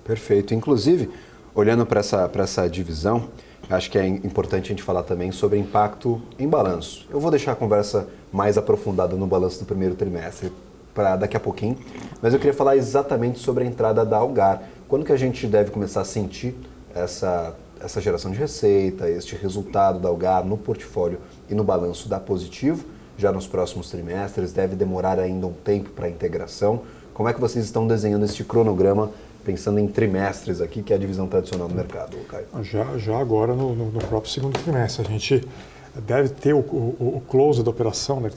Perfeito. Inclusive, olhando para essa divisão, acho que é importante a gente falar também sobre impacto em balanço. Eu vou deixar a conversa mais aprofundada no balanço do primeiro trimestre para daqui a pouquinho, mas eu queria falar exatamente sobre a entrada da Algar. Quando que a gente deve começar a sentir essa geração de receita, este resultado da Algar no portfólio e no balanço da Positivo, já nos próximos trimestres? Deve demorar ainda um tempo para a integração? Como é que vocês estão desenhando este cronograma, pensando em trimestres aqui, que é a divisão tradicional do mercado, Caio? Já agora, no próprio segundo trimestre, a gente deve ter o close da operação, né, que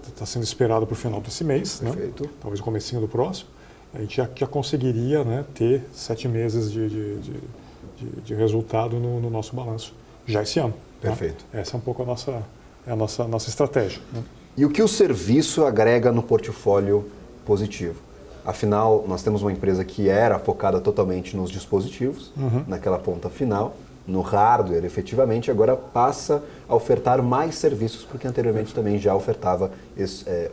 está sendo esperado para o final desse mês, Perfeito. Né, talvez o comecinho do próximo. A gente já conseguiria, né, ter 7 meses de resultado no nosso balanço já esse ano. Perfeito. Tá? Essa é um pouco a nossa estratégia. Né? E o que o serviço agrega no portfólio Positivo? Afinal, nós temos uma empresa que era focada totalmente nos dispositivos, naquela ponta final, no hardware, efetivamente, agora passa a ofertar mais serviços, porque anteriormente também já ofertava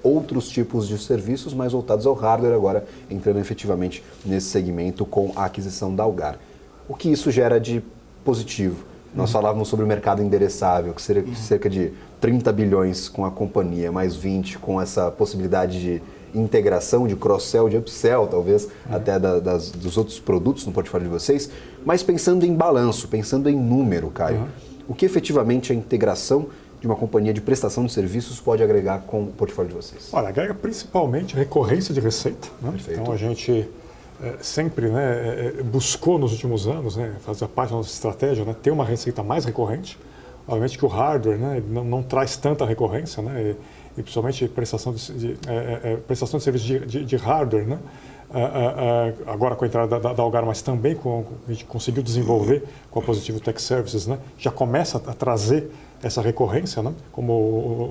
outros tipos de serviços mais voltados ao hardware, agora entrando efetivamente nesse segmento com a aquisição da Algar. O que isso gera de positivo? Nós falávamos sobre o mercado endereçável, que seria cerca de 30 bilhões com a companhia, mais 20 com essa possibilidade de integração, de cross-sell, de upsell, talvez, até dos outros produtos no portfólio de vocês. Mas pensando em balanço, pensando em número, Caio, o que efetivamente a integração de uma companhia de prestação de serviços pode agregar com o portfólio de vocês? Olha, agrega principalmente recorrência de receita. Né? Então a gente sempre buscou nos últimos anos, né, fazer parte da nossa estratégia, né, ter uma receita mais recorrente. Obviamente que o hardware, né, não traz tanta recorrência, né, e principalmente prestação de serviços de hardware, né? Agora com a entrada da Algar, mas também a gente conseguiu desenvolver com a Positivo Tech Services, né? Já começa a trazer essa recorrência, né? Como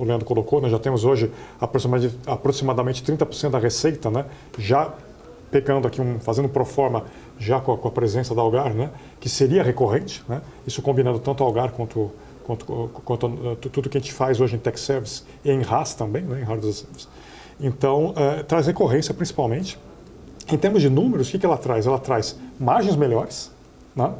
o Leandro colocou, nós já temos hoje aproximadamente 30% da receita, né? Já pegando aqui, fazendo pro forma já com a presença da Algar, né? Que seria recorrente, né? Isso combinando tanto a Algar quanto quanto tudo que a gente faz hoje em Tech Service e em RaaS também, né, em Hardware as a Service. Então, traz recorrência principalmente. Em termos de números, o que ela traz? Ela traz margens melhores, né,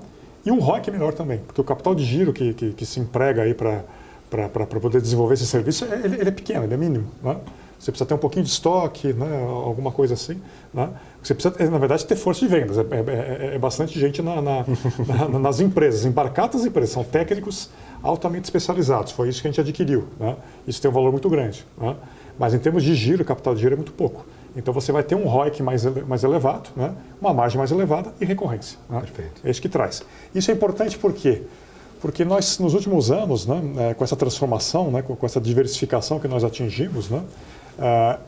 e um ROIC melhor também, porque o capital de giro que se emprega aí para poder desenvolver esse serviço, ele é pequeno, ele é mínimo. Né? Você precisa ter um pouquinho de estoque, né, alguma coisa assim. Né? Você precisa, na verdade, ter força de vendas. É bastante gente nas empresas, embarcadas nas empresas. São técnicos altamente especializados. Foi isso que a gente adquiriu. Né? Isso tem um valor muito grande. Né? Mas em termos de giro, capital de giro é muito pouco. Então você vai ter um ROIC mais elevado, né? Uma margem mais elevada e recorrência. Né? Perfeito. É isso que traz. Isso é importante por quê? Porque nós, nos últimos anos, né, com essa transformação, né, com essa diversificação que nós atingimos, né,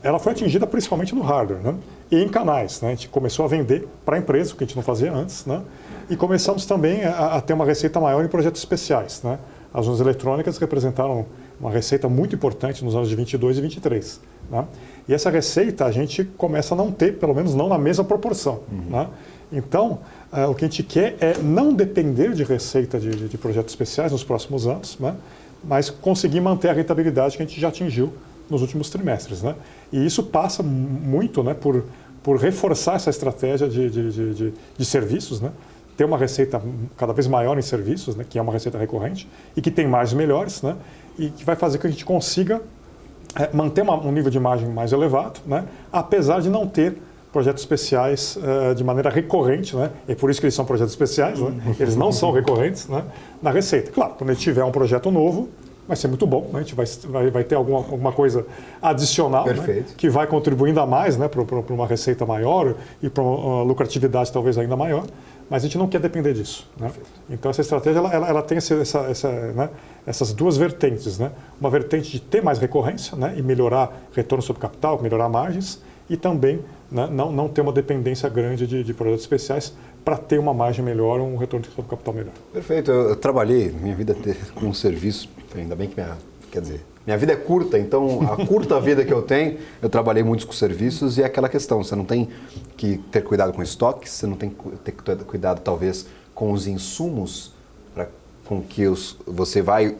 ela foi atingida principalmente no hardware, né, e em canais. Né, a gente começou a vender para a empresa, o que a gente não fazia antes, né, e começamos também a ter uma receita maior em projetos especiais. Né. As urnas eletrônicas representaram uma receita muito importante nos anos de 22 e 23. Né, e essa receita a gente começa a não ter, pelo menos não na mesma proporção. Né. Então, o que a gente quer é não depender de receita de projetos especiais nos próximos anos, né, mas conseguir manter a rentabilidade que a gente já atingiu nos últimos trimestres. Né? E isso passa muito, né, por reforçar essa estratégia de serviços, né? Ter uma receita cada vez maior em serviços, né, que é uma receita recorrente, e que tem margens melhores, né, e que vai fazer com que a gente consiga manter um nível de margem mais elevado, né, apesar de não ter projetos especiais de maneira recorrente, né? É por isso que eles são projetos especiais, né? Eles não são recorrentes, né, na receita. Claro, quando a gente tiver um projeto novo, vai ser muito bom, né? A gente vai ter alguma coisa adicional, né? Que vai contribuir ainda mais, né, para uma receita maior e para uma lucratividade talvez ainda maior, mas a gente não quer depender disso. Né? Então essa estratégia ela tem né, essas duas vertentes. Né? Uma vertente de ter mais recorrência, né, e melhorar retorno sobre capital, melhorar margens, e também, né, não ter uma dependência grande de projetos especiais para ter uma margem melhor, um retorno sobre capital melhor. Perfeito. Eu trabalhei minha vida com um serviço, ainda bem que minha vida é curta, então a curta vida que eu tenho, eu trabalhei muito com serviços e é aquela questão, você não tem que ter cuidado com estoques, você não tem que ter cuidado talvez com os insumos com que você vai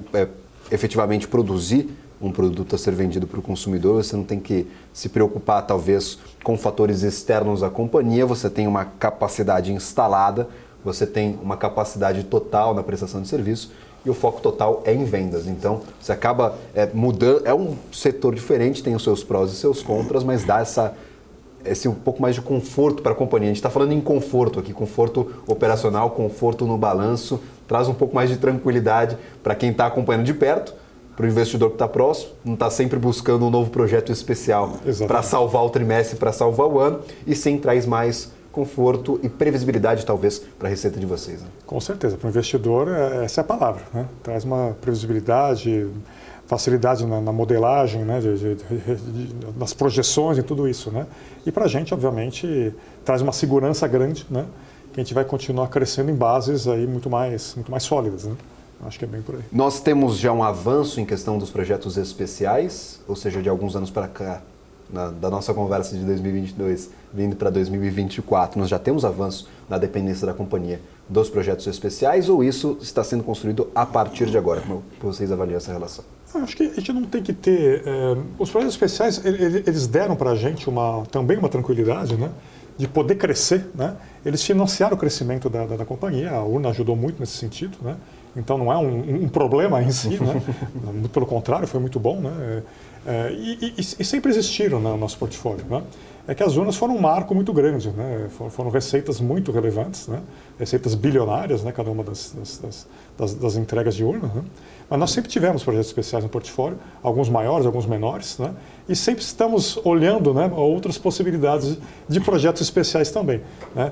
efetivamente produzir um produto a ser vendido para o consumidor, você não tem que se preocupar talvez com fatores externos à companhia, você tem uma capacidade instalada, você tem uma capacidade total na prestação de serviço e o foco total é em vendas. Então você acaba mudando, é um setor diferente, tem os seus prós e seus contras, mas dá esse um pouco mais de conforto para a companhia. A gente está falando em conforto aqui, conforto operacional, conforto no balanço, traz um pouco mais de tranquilidade para quem está acompanhando de perto, para o investidor que está próximo, não está sempre buscando um novo projeto especial para salvar o trimestre, para salvar o ano, e sim traz mais conforto e previsibilidade, talvez, para a receita de vocês. Né? Com certeza, para o investidor, essa é a palavra. Né? Traz uma previsibilidade, facilidade na modelagem, né? nas projeções e tudo isso. Né? E para a gente, obviamente, traz uma segurança grande, né? Que a gente vai continuar crescendo em bases aí muito mais sólidas. Né? Acho que é bem por aí. Nós temos já um avanço em questão dos projetos especiais, ou seja, de alguns anos para cá, da nossa conversa de 2022, vindo para 2024, nós já temos avanço na dependência da companhia dos projetos especiais, ou isso está sendo construído a partir de agora? Como vocês avaliam essa relação? Acho que a gente não tem que ter... os projetos especiais, eles deram para a gente também uma tranquilidade, né? De poder crescer, né? Eles financiaram o crescimento da companhia, a Urna ajudou muito nesse sentido, né? Então não é um problema em si, né? Muito pelo contrário, foi muito bom, né? E sempre existiram no nosso portfólio, né? É que as urnas foram um marco muito grande, né? Foram receitas muito relevantes, né? Receitas bilionárias, né? Cada uma das entregas de urna, né? Mas nós sempre tivemos projetos especiais no portfólio, alguns maiores, alguns menores, né? E sempre estamos olhando, né, outras possibilidades de projetos especiais também, né?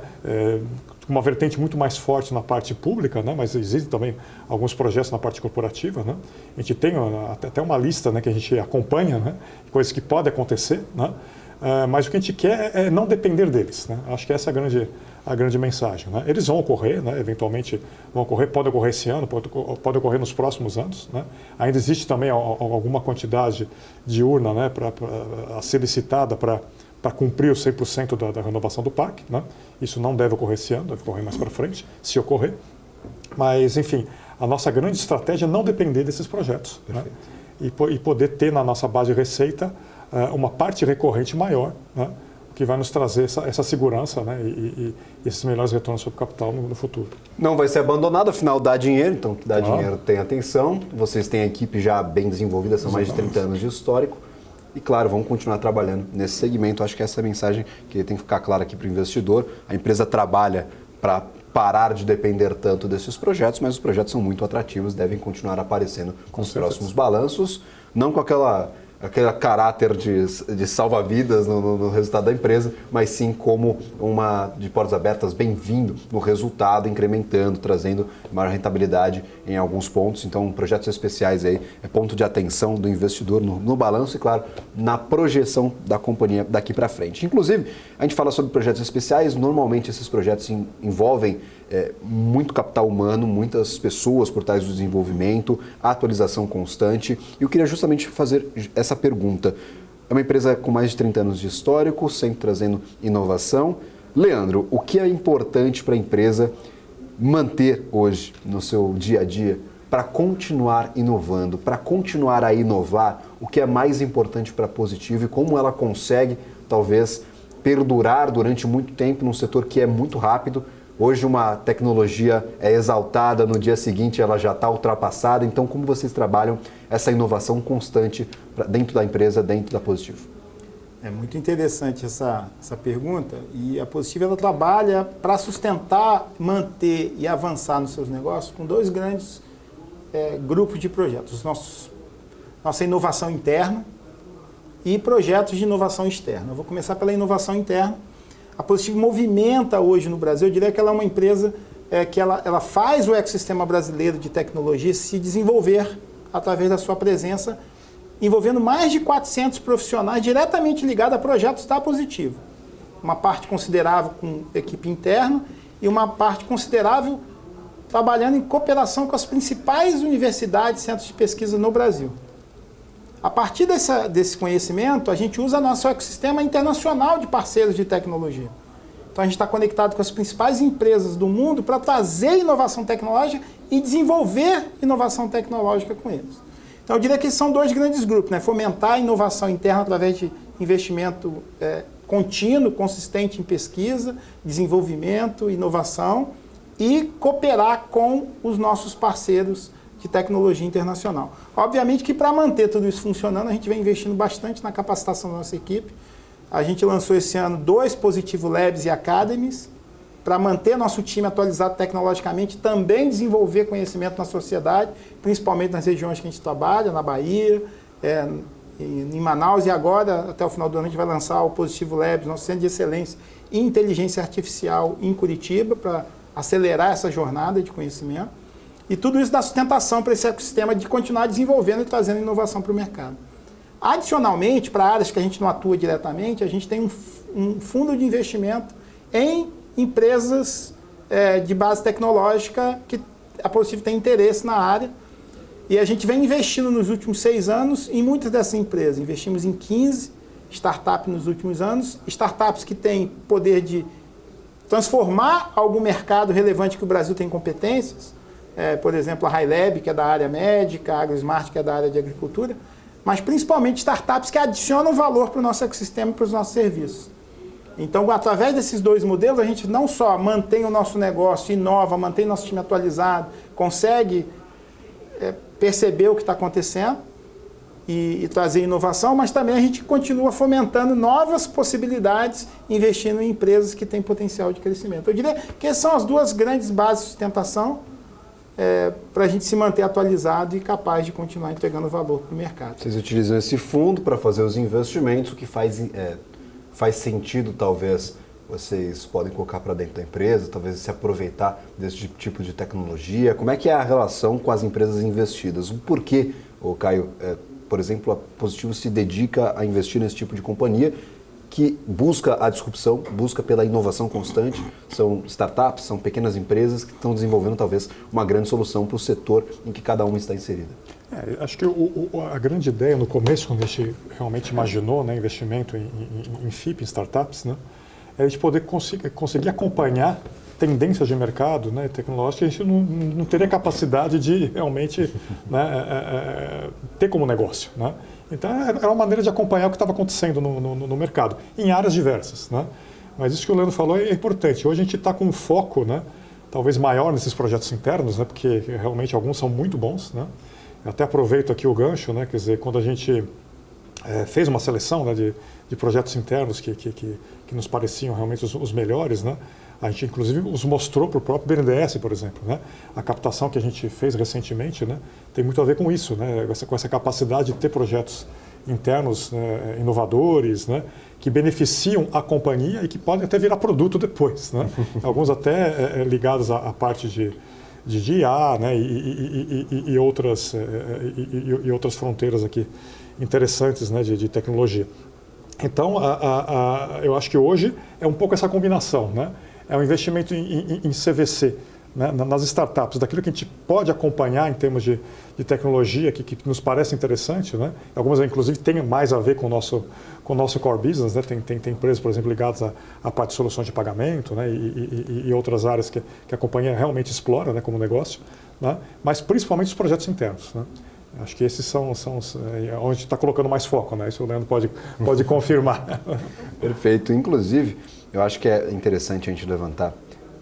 Uma vertente muito mais forte na parte pública, né? Mas existem também alguns projetos na parte corporativa, né? A gente tem até uma lista, né, que a gente acompanha, né? Coisas que podem acontecer, né? Mas o que a gente quer é não depender deles, né? Acho que essa é a grande mensagem, né? Eles vão ocorrer, né? Eventualmente vão ocorrer, pode ocorrer esse ano, pode ocorrer nos próximos anos, né? Ainda existe também alguma quantidade de urna, né, a ser licitada para cumprir os 100% da renovação do parque, né? Isso não deve ocorrer esse ano, deve ocorrer mais para frente, se ocorrer. Mas, enfim, a nossa grande estratégia é não depender desses projetos, né? E poder ter na nossa base de receita uma parte recorrente maior, né? Que vai nos trazer essa segurança, né? E esses melhores retornos sobre o capital no futuro. Não vai ser abandonado, afinal dá dinheiro, então que dá dinheiro tem atenção. Vocês têm a equipe já bem desenvolvida, são mais de 30 anos de histórico. E claro, vamos continuar trabalhando nesse segmento. Acho que essa é a mensagem que tem que ficar clara aqui para o investidor. A empresa trabalha para parar de depender tanto desses projetos, mas os projetos são muito atrativos, devem continuar aparecendo com os próximos balanços, não com aquele caráter de salva-vidas no resultado da empresa, mas sim como uma de portas abertas, bem-vindo no resultado, incrementando, trazendo maior rentabilidade em alguns pontos. Então, projetos especiais aí é ponto de atenção do investidor no balanço e, claro, na projeção da companhia daqui para frente. Inclusive, a gente fala sobre projetos especiais, normalmente esses projetos envolvem muito capital humano, muitas pessoas por trás do desenvolvimento, atualização constante. E eu queria justamente fazer essa pergunta. É uma empresa com mais de 30 anos de histórico, sempre trazendo inovação. Leandro, o que é importante para a empresa manter hoje no seu dia a dia para continuar inovando, para continuar a inovar? O que é mais importante para a Positivo e como ela consegue, talvez, perdurar durante muito tempo num setor que é muito rápido? Hoje uma tecnologia é exaltada, no dia seguinte ela já está ultrapassada. Então, como vocês trabalham essa inovação constante dentro da empresa, dentro da Positivo? É muito interessante essa pergunta. E a Positivo ela trabalha para sustentar, manter e avançar nos seus negócios com dois grandes grupos de projetos. Nossa inovação interna e projetos de inovação externa. Eu vou começar pela inovação interna. A Positivo movimenta hoje no Brasil, eu diria que ela é uma empresa que ela faz o ecossistema brasileiro de tecnologia se desenvolver através da sua presença, envolvendo mais de 400 profissionais diretamente ligados a projetos da Positivo. Uma parte considerável com equipe interna e uma parte considerável trabalhando em cooperação com as principais universidades e centros de pesquisa no Brasil. A partir desse conhecimento, a gente usa nosso ecossistema internacional de parceiros de tecnologia. Então, a gente está conectado com as principais empresas do mundo para trazer inovação tecnológica e desenvolver inovação tecnológica com eles. Então, eu diria que são dois grandes grupos, né? Fomentar a inovação interna através de investimento contínuo, consistente em pesquisa, desenvolvimento, inovação e cooperar com os nossos parceiros de tecnologia internacional. Obviamente que para manter tudo isso funcionando, a gente vem investindo bastante na capacitação da nossa equipe. A gente lançou esse ano 2 Positivo Labs e Academies para manter nosso time atualizado tecnologicamente, também desenvolver conhecimento na sociedade, principalmente nas regiões que a gente trabalha, na Bahia, em Manaus, e agora, até o final do ano, a gente vai lançar o Positivo Labs, nosso centro de excelência em inteligência artificial em Curitiba, para acelerar essa jornada de conhecimento. E tudo isso dá sustentação para esse ecossistema de continuar desenvolvendo e trazendo inovação para o mercado. Adicionalmente, para áreas que a gente não atua diretamente, a gente tem um fundo de investimento em empresas de base tecnológica que a Positivo tem interesse na área. E a gente vem investindo nos últimos 6 anos em muitas dessas empresas. Investimos em 15 startups nos últimos anos, startups que têm poder de transformar algum mercado relevante que o Brasil tem competências. Por exemplo, a HighLab, que é da área médica, a AgroSmart, que é da área de agricultura, mas principalmente startups que adicionam valor para o nosso ecossistema e para os nossos serviços. Então, através desses 2 modelos, a gente não só mantém o nosso negócio, inova, mantém nosso time atualizado, consegue perceber o que está acontecendo e trazer inovação, mas também a gente continua fomentando novas possibilidades, investindo em empresas que têm potencial de crescimento. Eu diria que essas são as 2 grandes bases de sustentação para a gente se manter atualizado e capaz de continuar entregando valor para o mercado. Vocês utilizam esse fundo para fazer os investimentos, o que faz sentido, talvez, vocês podem colocar para dentro da empresa, talvez se aproveitar desse tipo de tecnologia. Como é que é a relação com as empresas investidas? O porquê, Caio, por exemplo, a Positivo se dedica a investir nesse tipo de companhia que busca a disrupção, busca pela inovação constante. São startups, são pequenas empresas que estão desenvolvendo talvez uma grande solução para o setor em que cada uma está inserida. Acho que a grande ideia no começo, quando a gente realmente imaginou, né, investimento em FIP, em startups, né, é a gente poder conseguir acompanhar tendências de mercado, né, tecnológicas, a gente não teria capacidade de realmente, né, ter como negócio, né? Então, era uma maneira de acompanhar o que estava acontecendo no mercado, em áreas diversas, né? Mas isso que o Leandro falou é importante. Hoje a gente está com um foco, né, talvez maior nesses projetos internos, né, porque realmente alguns são muito bons, né? Eu até aproveito aqui o gancho, né, quer dizer, quando a gente fez uma seleção, né, de projetos internos que nos pareciam realmente os melhores, né? A gente, inclusive, os mostrou para o próprio BNDES, por exemplo, né? A captação que a gente fez recentemente, né, tem muito a ver com isso, né? Com essa capacidade de ter projetos internos, né, inovadores, né, que beneficiam a companhia e que podem até virar produto depois, né? Alguns até ligados à parte de IA, né, e outras fronteiras aqui interessantes, né, de tecnologia. Então, eu acho que hoje é um pouco essa combinação, né? É um investimento em CVC, né, nas startups, daquilo que a gente pode acompanhar em termos de tecnologia que nos parece interessante, né? Algumas, inclusive, têm mais a ver com o nosso core business, né? Tem empresas, por exemplo, ligadas à parte de soluções de pagamento, né? E outras áreas que a companhia realmente explora, né, como negócio, né? Mas principalmente os projetos internos, né? Acho que esses são onde a gente está colocando mais foco, né? Isso o Leandro pode confirmar. Perfeito. Inclusive, eu acho que é interessante a gente levantar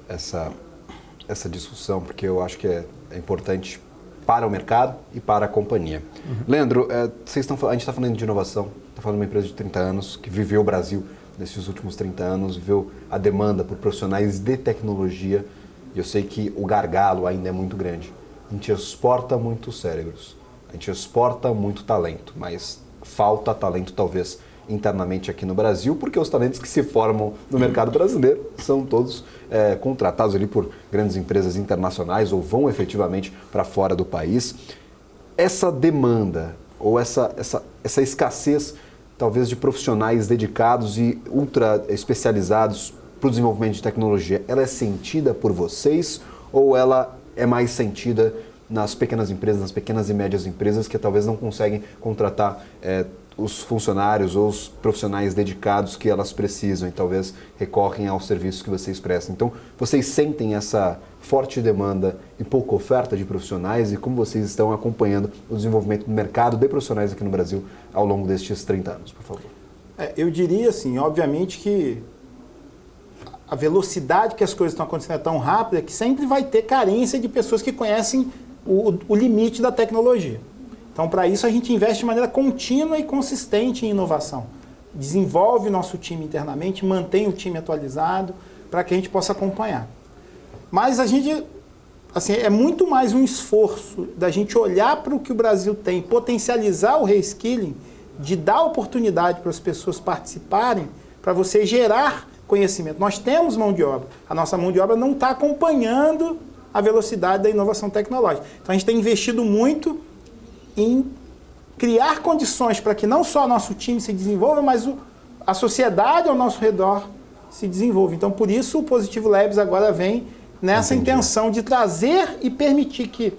essa discussão, porque eu acho que é importante para o mercado e para a companhia. Uhum. Leandro, a gente está falando de inovação, está falando de uma empresa de 30 anos, que viveu o Brasil nesses últimos 30 anos, viveu a demanda por profissionais de tecnologia, e eu sei que o gargalo ainda é muito grande. A gente exporta muitos cérebros, a gente exporta muito talento, mas falta talento talvez internamente aqui no Brasil, porque os talentos que se formam no mercado brasileiro são todos contratados ali por grandes empresas internacionais ou vão efetivamente para fora do país. Essa demanda ou essa escassez talvez de profissionais dedicados e ultra especializados para o desenvolvimento de tecnologia, ela é sentida por vocês ou ela é mais sentida nas pequenas empresas, nas pequenas e médias empresas que talvez não conseguem contratar os funcionários ou os profissionais dedicados que elas precisam e talvez recorrem aos serviços que vocês prestam? Então, vocês sentem essa forte demanda e pouca oferta de profissionais e como vocês estão acompanhando o desenvolvimento do mercado de profissionais aqui no Brasil ao longo destes 30 anos, por favor? Eu diria assim, obviamente que a velocidade que as coisas estão acontecendo é tão rápida que sempre vai ter carência de pessoas que conhecem o limite da tecnologia. Então, para isso, a gente investe de maneira contínua e consistente em inovação. Desenvolve nosso time internamente, mantém o time atualizado para que a gente possa acompanhar. Mas a gente, assim, é muito mais um esforço da gente olhar para o que o Brasil tem, potencializar o reskilling, de dar oportunidade para as pessoas participarem, para você gerar conhecimento. Nós temos mão de obra, a nossa mão de obra não está acompanhando a velocidade da inovação tecnológica. Então, a gente tem investido muito em criar condições para que não só nosso time se desenvolva, mas a sociedade ao nosso redor se desenvolva. Então, por isso, o Positivo Labs agora vem nessa intenção de trazer e permitir que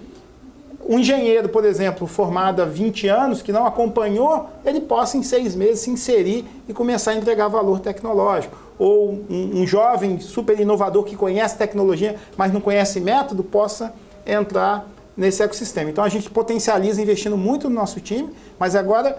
um engenheiro, por exemplo, formado há 20 anos, que não acompanhou, ele possa em 6 meses se inserir e começar a entregar valor tecnológico. Ou um jovem super inovador que conhece tecnologia, mas não conhece método, possa entrar nesse ecossistema. Então, a gente potencializa investindo muito no nosso time, mas agora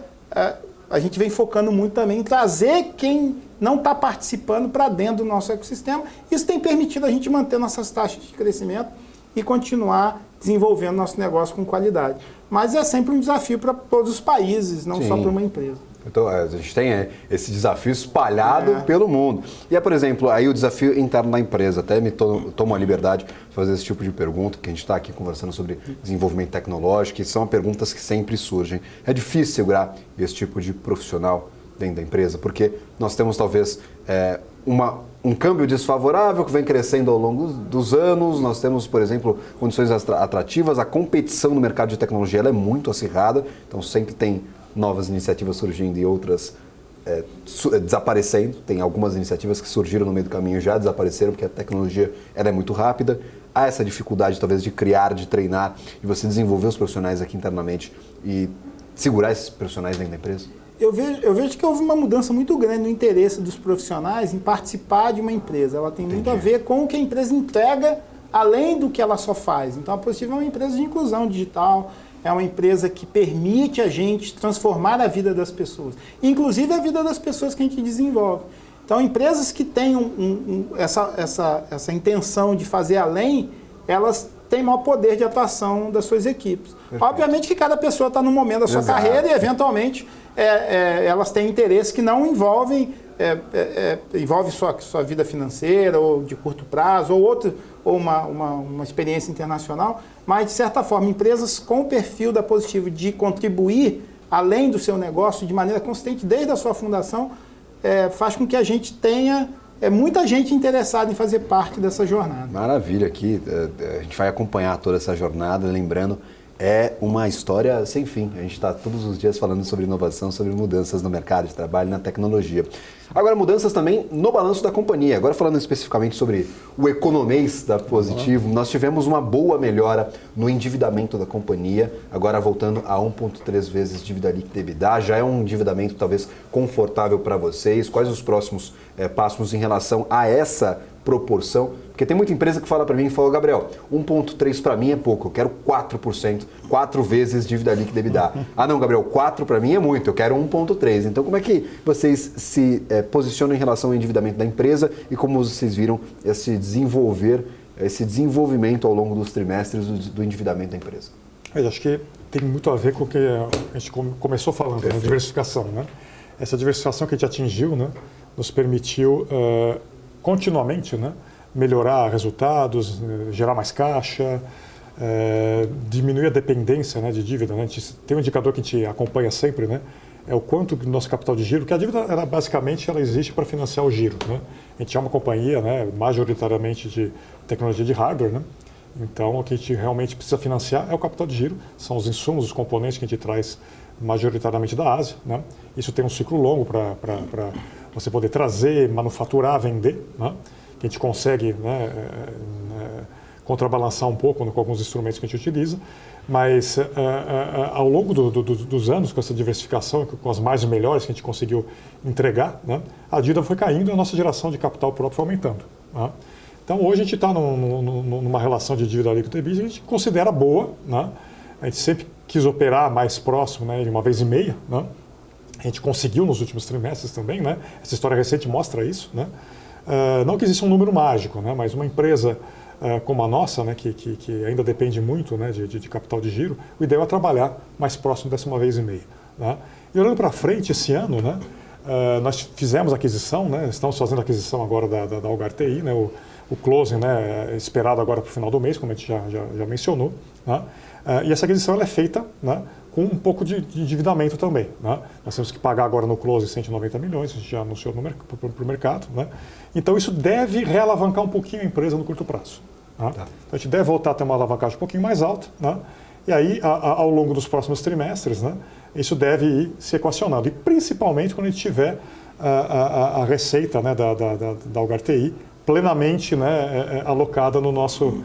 a gente vem focando muito também em trazer quem não está participando para dentro do nosso ecossistema. Isso tem permitido a gente manter nossas taxas de crescimento e continuar desenvolvendo nosso negócio com qualidade. Mas é sempre um desafio para todos os países, não só para uma empresa. Então, a gente tem esse desafio espalhado pelo mundo. E por exemplo, aí o desafio interno da empresa. Até me tomo a liberdade de fazer esse tipo de pergunta, que a gente está aqui conversando sobre desenvolvimento tecnológico, e são perguntas que sempre surgem. É difícil segurar esse tipo de profissional dentro da empresa, porque nós temos talvez um câmbio desfavorável que vem crescendo ao longo dos anos, nós temos, por exemplo, condições atrativas, a competição no mercado de tecnologia ela é muito acirrada, então sempre tem novas iniciativas surgindo e outras desaparecendo. Tem algumas iniciativas que surgiram no meio do caminho e já desapareceram, porque a tecnologia ela é muito rápida. Há essa dificuldade, talvez, de criar, de treinar, e você desenvolver os profissionais aqui internamente e segurar esses profissionais dentro da empresa? Eu vejo que houve uma mudança muito grande no interesse dos profissionais em participar de uma empresa. Ela tem muito a ver com o que a empresa entrega, além do que ela só faz. Então, a Positivo é uma empresa de inclusão digital, é uma empresa que permite a gente transformar a vida das pessoas, inclusive a vida das pessoas que a gente desenvolve. Então, empresas que têm essa intenção de fazer além, elas têm maior poder de atuação das suas equipes. Perfeito. Obviamente que cada pessoa está no momento da sua carreira e, eventualmente, elas têm interesses que não envolvem sua vida financeira ou de curto prazo ou uma experiência internacional, mas, de certa forma, empresas com o perfil da Positivo de contribuir além do seu negócio de maneira consistente desde a sua fundação, faz com que a gente tenha muita gente interessada em fazer parte dessa jornada. Maravilha, aqui a gente vai acompanhar toda essa jornada, lembrando, é uma história sem fim. A gente está todos os dias falando sobre inovação, sobre mudanças no mercado de trabalho, na tecnologia. Agora, mudanças também no balanço da companhia. Agora, falando especificamente sobre o economês da Positivo, nós tivemos uma boa melhora no endividamento da companhia, agora voltando a 1,3 vezes dívida líquida EBITDA. Já é um endividamento talvez confortável para vocês. Quais os próximos passos em relação a essa proporção? Porque tem muita empresa que fala para mim e fala, Gabriel, 1,3 para mim é pouco, eu quero 4%, 4 vezes dívida líquida EBITDA. Ah não, Gabriel, 4 para mim é muito, eu quero 1,3. Então como é que vocês se posicionam em relação ao endividamento da empresa e como vocês viram esse desenvolvimento ao longo dos trimestres do endividamento da empresa? Eu acho que tem muito a ver com o que a gente começou falando, né? Diversificação. Né? Essa diversificação que a gente atingiu, né, nos permitiu continuamente, né, melhorar resultados, gerar mais caixa, diminuir a dependência, né, de dívida. Né? A gente tem um indicador que a gente acompanha sempre, né? É o quanto do nosso capital de giro, que a dívida basicamente ela existe para financiar o giro. Né? A gente é uma companhia, né, majoritariamente de tecnologia de hardware, né? Então o que a gente realmente precisa financiar é o capital de giro, são os insumos, os componentes que a gente traz majoritariamente da Ásia. Né? Isso tem um ciclo longo para você poder trazer, manufaturar, vender, né? Que a gente consegue, né, contrabalançar um pouco com alguns instrumentos que a gente utiliza, mas ao longo dos anos, com essa diversificação, com as margens melhores que a gente conseguiu entregar, né, a dívida foi caindo e a nossa geração de capital próprio foi aumentando. Né? Então hoje a gente está numa relação de dívida líquida EBITDA que a gente considera boa. Né? A gente sempre quis operar mais próximo, né, de 1,5 vezes. Né? A gente conseguiu nos últimos trimestres também, né? Essa história recente mostra isso. Né? Não que exista um número mágico, né? Mas uma empresa como a nossa, né, que ainda depende muito, né, de capital de giro, o ideal é trabalhar mais próximo dessa 1,5 vezes. Né? E olhando para frente, esse ano, né, nós fizemos aquisição, né, estamos fazendo aquisição agora da Algar TI, né, o closing, né, esperado agora para o final do mês, como a gente já mencionou. Né? E essa aquisição ela é feita, né, com um pouco de endividamento também. Né? Nós temos que pagar agora no close 190 milhões, a gente já anunciou para o mercado. Né? Então isso deve realavancar um pouquinho a empresa no curto prazo. Né? Tá. Então a gente deve voltar a ter uma alavancagem um pouquinho mais alta. Né? E aí, ao longo dos próximos trimestres, né, isso deve ir se equacionando. E principalmente quando a gente tiver a receita, né, da Algar TI plenamente, né, alocada no nosso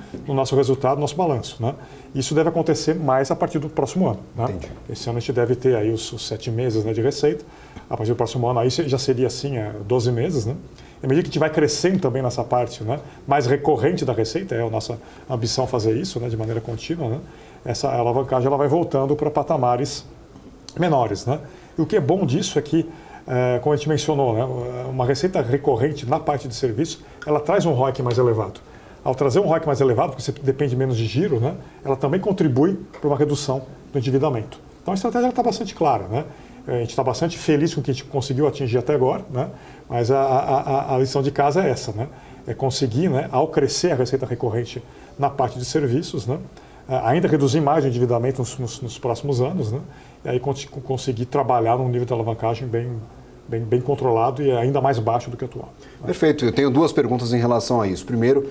resultado, no nosso balanço. Né? Isso deve acontecer mais a partir do próximo ano. Né? Esse ano a gente deve ter aí os 7 meses, né, de receita. A partir do próximo ano aí já seria assim 12 meses. Né? À medida que a gente vai crescendo também nessa parte, né, mais recorrente da receita, é a nossa ambição fazer isso, né, de maneira contínua, né? Essa alavancagem ela vai voltando para patamares menores. Né? E o que é bom disso é que, como a gente mencionou, né, uma receita recorrente na parte de serviço, ela traz um ROIC mais elevado. Ao trazer um ROIC mais elevado, porque você depende menos de giro, né, ela também contribui para uma redução do endividamento. Então a estratégia está bastante clara. Né? A gente está bastante feliz com o que a gente conseguiu atingir até agora, né? Mas a lição de casa é essa, né? É conseguir, né, ao crescer a receita recorrente na parte de serviços, né, ainda reduzir mais o endividamento nos próximos anos, né? E aí conseguir trabalhar num nível de alavancagem bem controlado e ainda mais baixo do que atual. Perfeito. Eu tenho 2 perguntas em relação a isso. Primeiro,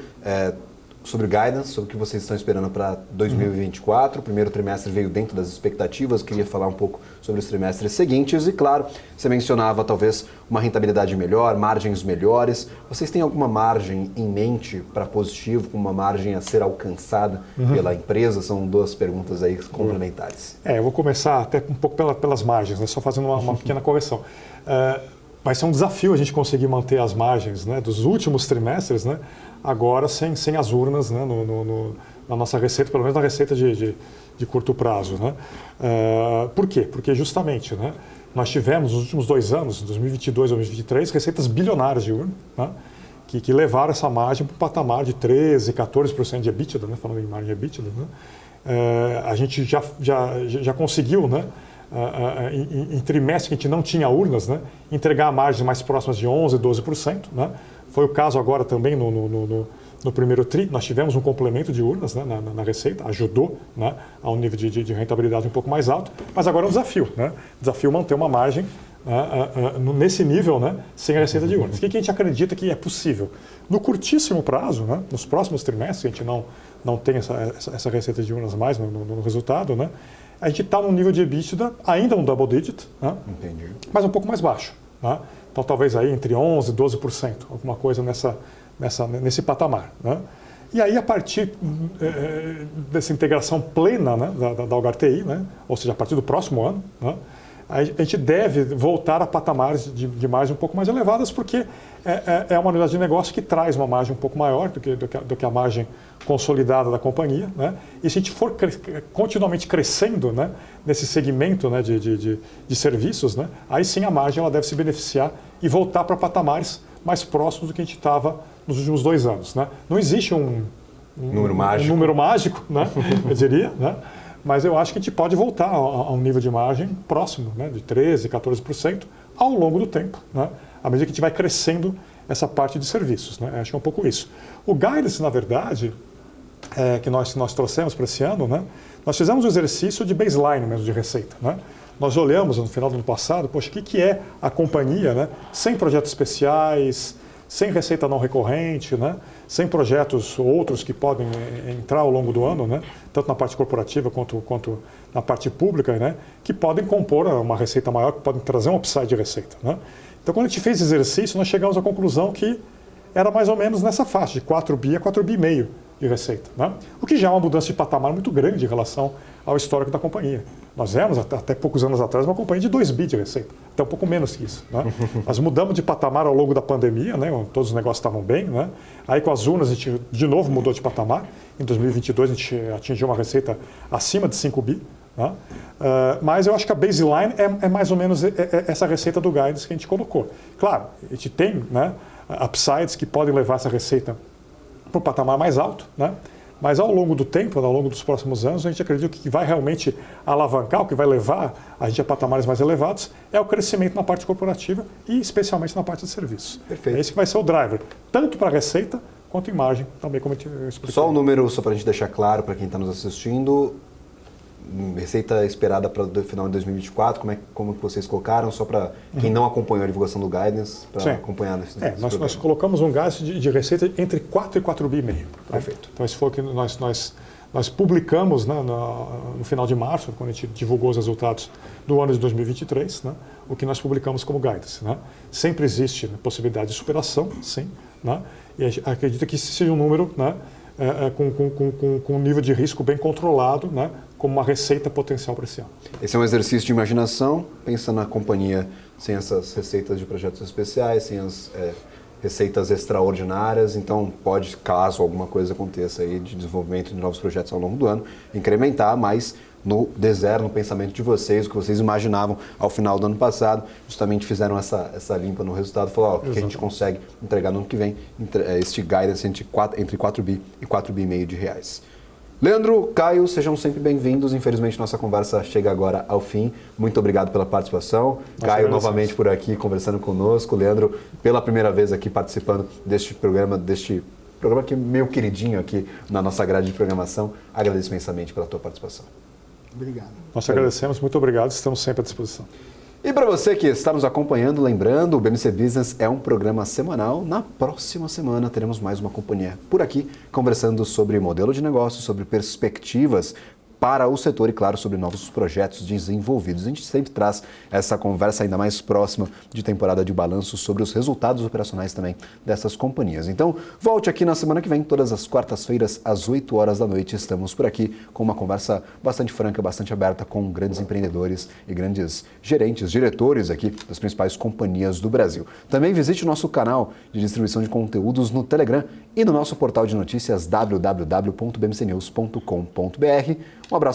sobre o guidance, sobre o que vocês estão esperando para 2024. O primeiro trimestre veio dentro das expectativas, queria falar um pouco sobre os trimestres seguintes e, claro, você mencionava talvez uma rentabilidade melhor, margens melhores. Vocês têm alguma margem em mente para positivo, com uma margem a ser alcançada pela empresa? São duas perguntas aí complementares. Eu vou começar até um pouco pelas margens, né? Só fazendo uma pequena correção. Vai ser um desafio a gente conseguir manter as margens, né, dos últimos trimestres, né, agora sem as urnas, né, na nossa receita, pelo menos na receita de curto prazo. Né? Por quê? Porque justamente, né, nós tivemos nos últimos 2 anos, 2022 e 2023, receitas bilionárias de urna, né, que levaram essa margem para um patamar de 13%, 14% de EBITDA, né, falando em margem de EBITDA. Né? A gente já conseguiu, né, em trimestre que a gente não tinha urnas, né, entregar margens mais próximas de 11%, 12%. Né? Foi o caso agora também no primeiro TRI, nós tivemos um complemento de urnas, né, na receita, ajudou, né, a um nível de rentabilidade um pouco mais alto, mas agora é um desafio. Né? Desafio manter uma margem nesse nível, né, sem a receita de urnas. O que a gente acredita que é possível? No curtíssimo prazo, né, nos próximos trimestres, a gente não tem essa receita de urnas mais no resultado, né, a gente está num nível de EBITDA ainda um double digit, né? Entendi. Mas um pouco mais baixo. Né? Então talvez aí entre 11% e 12%, alguma coisa nesse patamar. Né? E aí a partir dessa integração plena, né, da Algar TI, né? Ou seja, a partir do próximo ano, né, a gente deve voltar a patamares de margem um pouco mais elevadas, porque é uma unidade de negócio que traz uma margem um pouco maior do que a margem consolidada da companhia. Né? E se a gente for continuamente crescendo, né, nesse segmento, né, de serviços, né, aí sim a margem ela deve se beneficiar e voltar para patamares mais próximos do que a gente estava nos últimos 2 anos. Né? Não existe um número mágico, né, eu diria, né? Mas eu acho que a gente pode voltar a um nível de margem próximo, né, de 13%, 14% ao longo do tempo, né, à medida que a gente vai crescendo essa parte de serviços. Né, acho que é um pouco isso. O guidance, na verdade, que nós trouxemos para esse ano, né, nós fizemos um exercício de baseline mesmo, de receita. Né. Nós olhamos no final do ano passado, poxa, o que é a companhia, né, sem projetos especiais, sem receita não recorrente, né? Sem projetos outros que podem entrar ao longo do ano, né? Tanto na parte corporativa quanto na parte pública, né? Que podem compor uma receita maior, que podem trazer um upside de receita. Né? Então, quando a gente fez esse exercício, nós chegamos à conclusão que era mais ou menos nessa faixa, de 4 bi a 4 bi e meio de receita. Né? O que já é uma mudança de patamar muito grande em relação ao histórico da companhia. Nós éramos, até poucos anos atrás, uma companhia de 2 bi de receita, até um pouco menos que isso. Né? Nós mudamos de patamar ao longo da pandemia, né? Todos os negócios estavam bem. Né? Aí com as urnas a gente de novo mudou de patamar. Em 2022 a gente atingiu uma receita acima de 5 bi. Né? Mas eu acho que a baseline é mais ou menos essa receita do guidance que a gente colocou. Claro, a gente tem, né, upsides que podem levar essa receita para um patamar mais alto, né? Mas ao longo do tempo, ao longo dos próximos anos, a gente acredita que o que vai realmente alavancar, o que vai levar a gente a patamares mais elevados, é o crescimento na parte corporativa e especialmente na parte de serviços. Perfeito. É esse que vai ser o driver, tanto para a receita quanto em margem, também como eu expliquei. Só o número, só para a gente deixar claro para quem está nos assistindo, receita esperada para o final de 2024, como que vocês colocaram, só para quem não acompanhou a divulgação do guidance, para acompanhar nesse nós colocamos um gasto de receita entre 4 e 4 bi e meio. Tá? Perfeito. Então esse foi o que nós publicamos, né, no final de março, quando a gente divulgou os resultados do ano de 2023, né, o que nós publicamos como guidance. Né? Sempre existe, né, possibilidade de superação, sim, né? E a gente acredita que esse seja um número, né, com um nível de risco bem controlado, né, como uma receita potencial para esse ano. Esse é um exercício de imaginação, pensa na companhia sem essas receitas de projetos especiais, sem as receitas extraordinárias, então pode, caso alguma coisa aconteça aí de desenvolvimento de novos projetos ao longo do ano, incrementar, mas no D0, no pensamento de vocês, o que vocês imaginavam ao final do ano passado, justamente fizeram essa limpa no resultado, falaram, o que a gente consegue entregar no ano que vem, este guidance entre 4 bi e 4 bi e meio de reais. Leandro, Caio, sejam sempre bem-vindos. Infelizmente, nossa conversa chega agora ao fim. Muito obrigado pela participação. Caio, novamente por aqui, conversando conosco. Leandro, pela primeira vez aqui participando deste programa que é meio queridinho aqui na nossa grade de programação. Agradeço imensamente pela tua participação. Obrigado. Nós agradecemos, muito obrigado, estamos sempre à disposição. E para você que está nos acompanhando, lembrando, o BMC Business é um programa semanal. Na próxima semana teremos mais uma companhia por aqui, conversando sobre modelo de negócio, sobre perspectivas para o setor e, claro, sobre novos projetos desenvolvidos. A gente sempre traz essa conversa ainda mais próxima de temporada de balanço sobre os resultados operacionais também dessas companhias. Então, volte aqui na semana que vem, todas as quartas-feiras, às 8 horas da noite. Estamos por aqui com uma conversa bastante franca, bastante aberta com grandes empreendedores e grandes gerentes, diretores aqui das principais companhias do Brasil. Também visite o nosso canal de distribuição de conteúdos no Telegram e no nosso portal de notícias www.bmcnews.com.br. Um abraço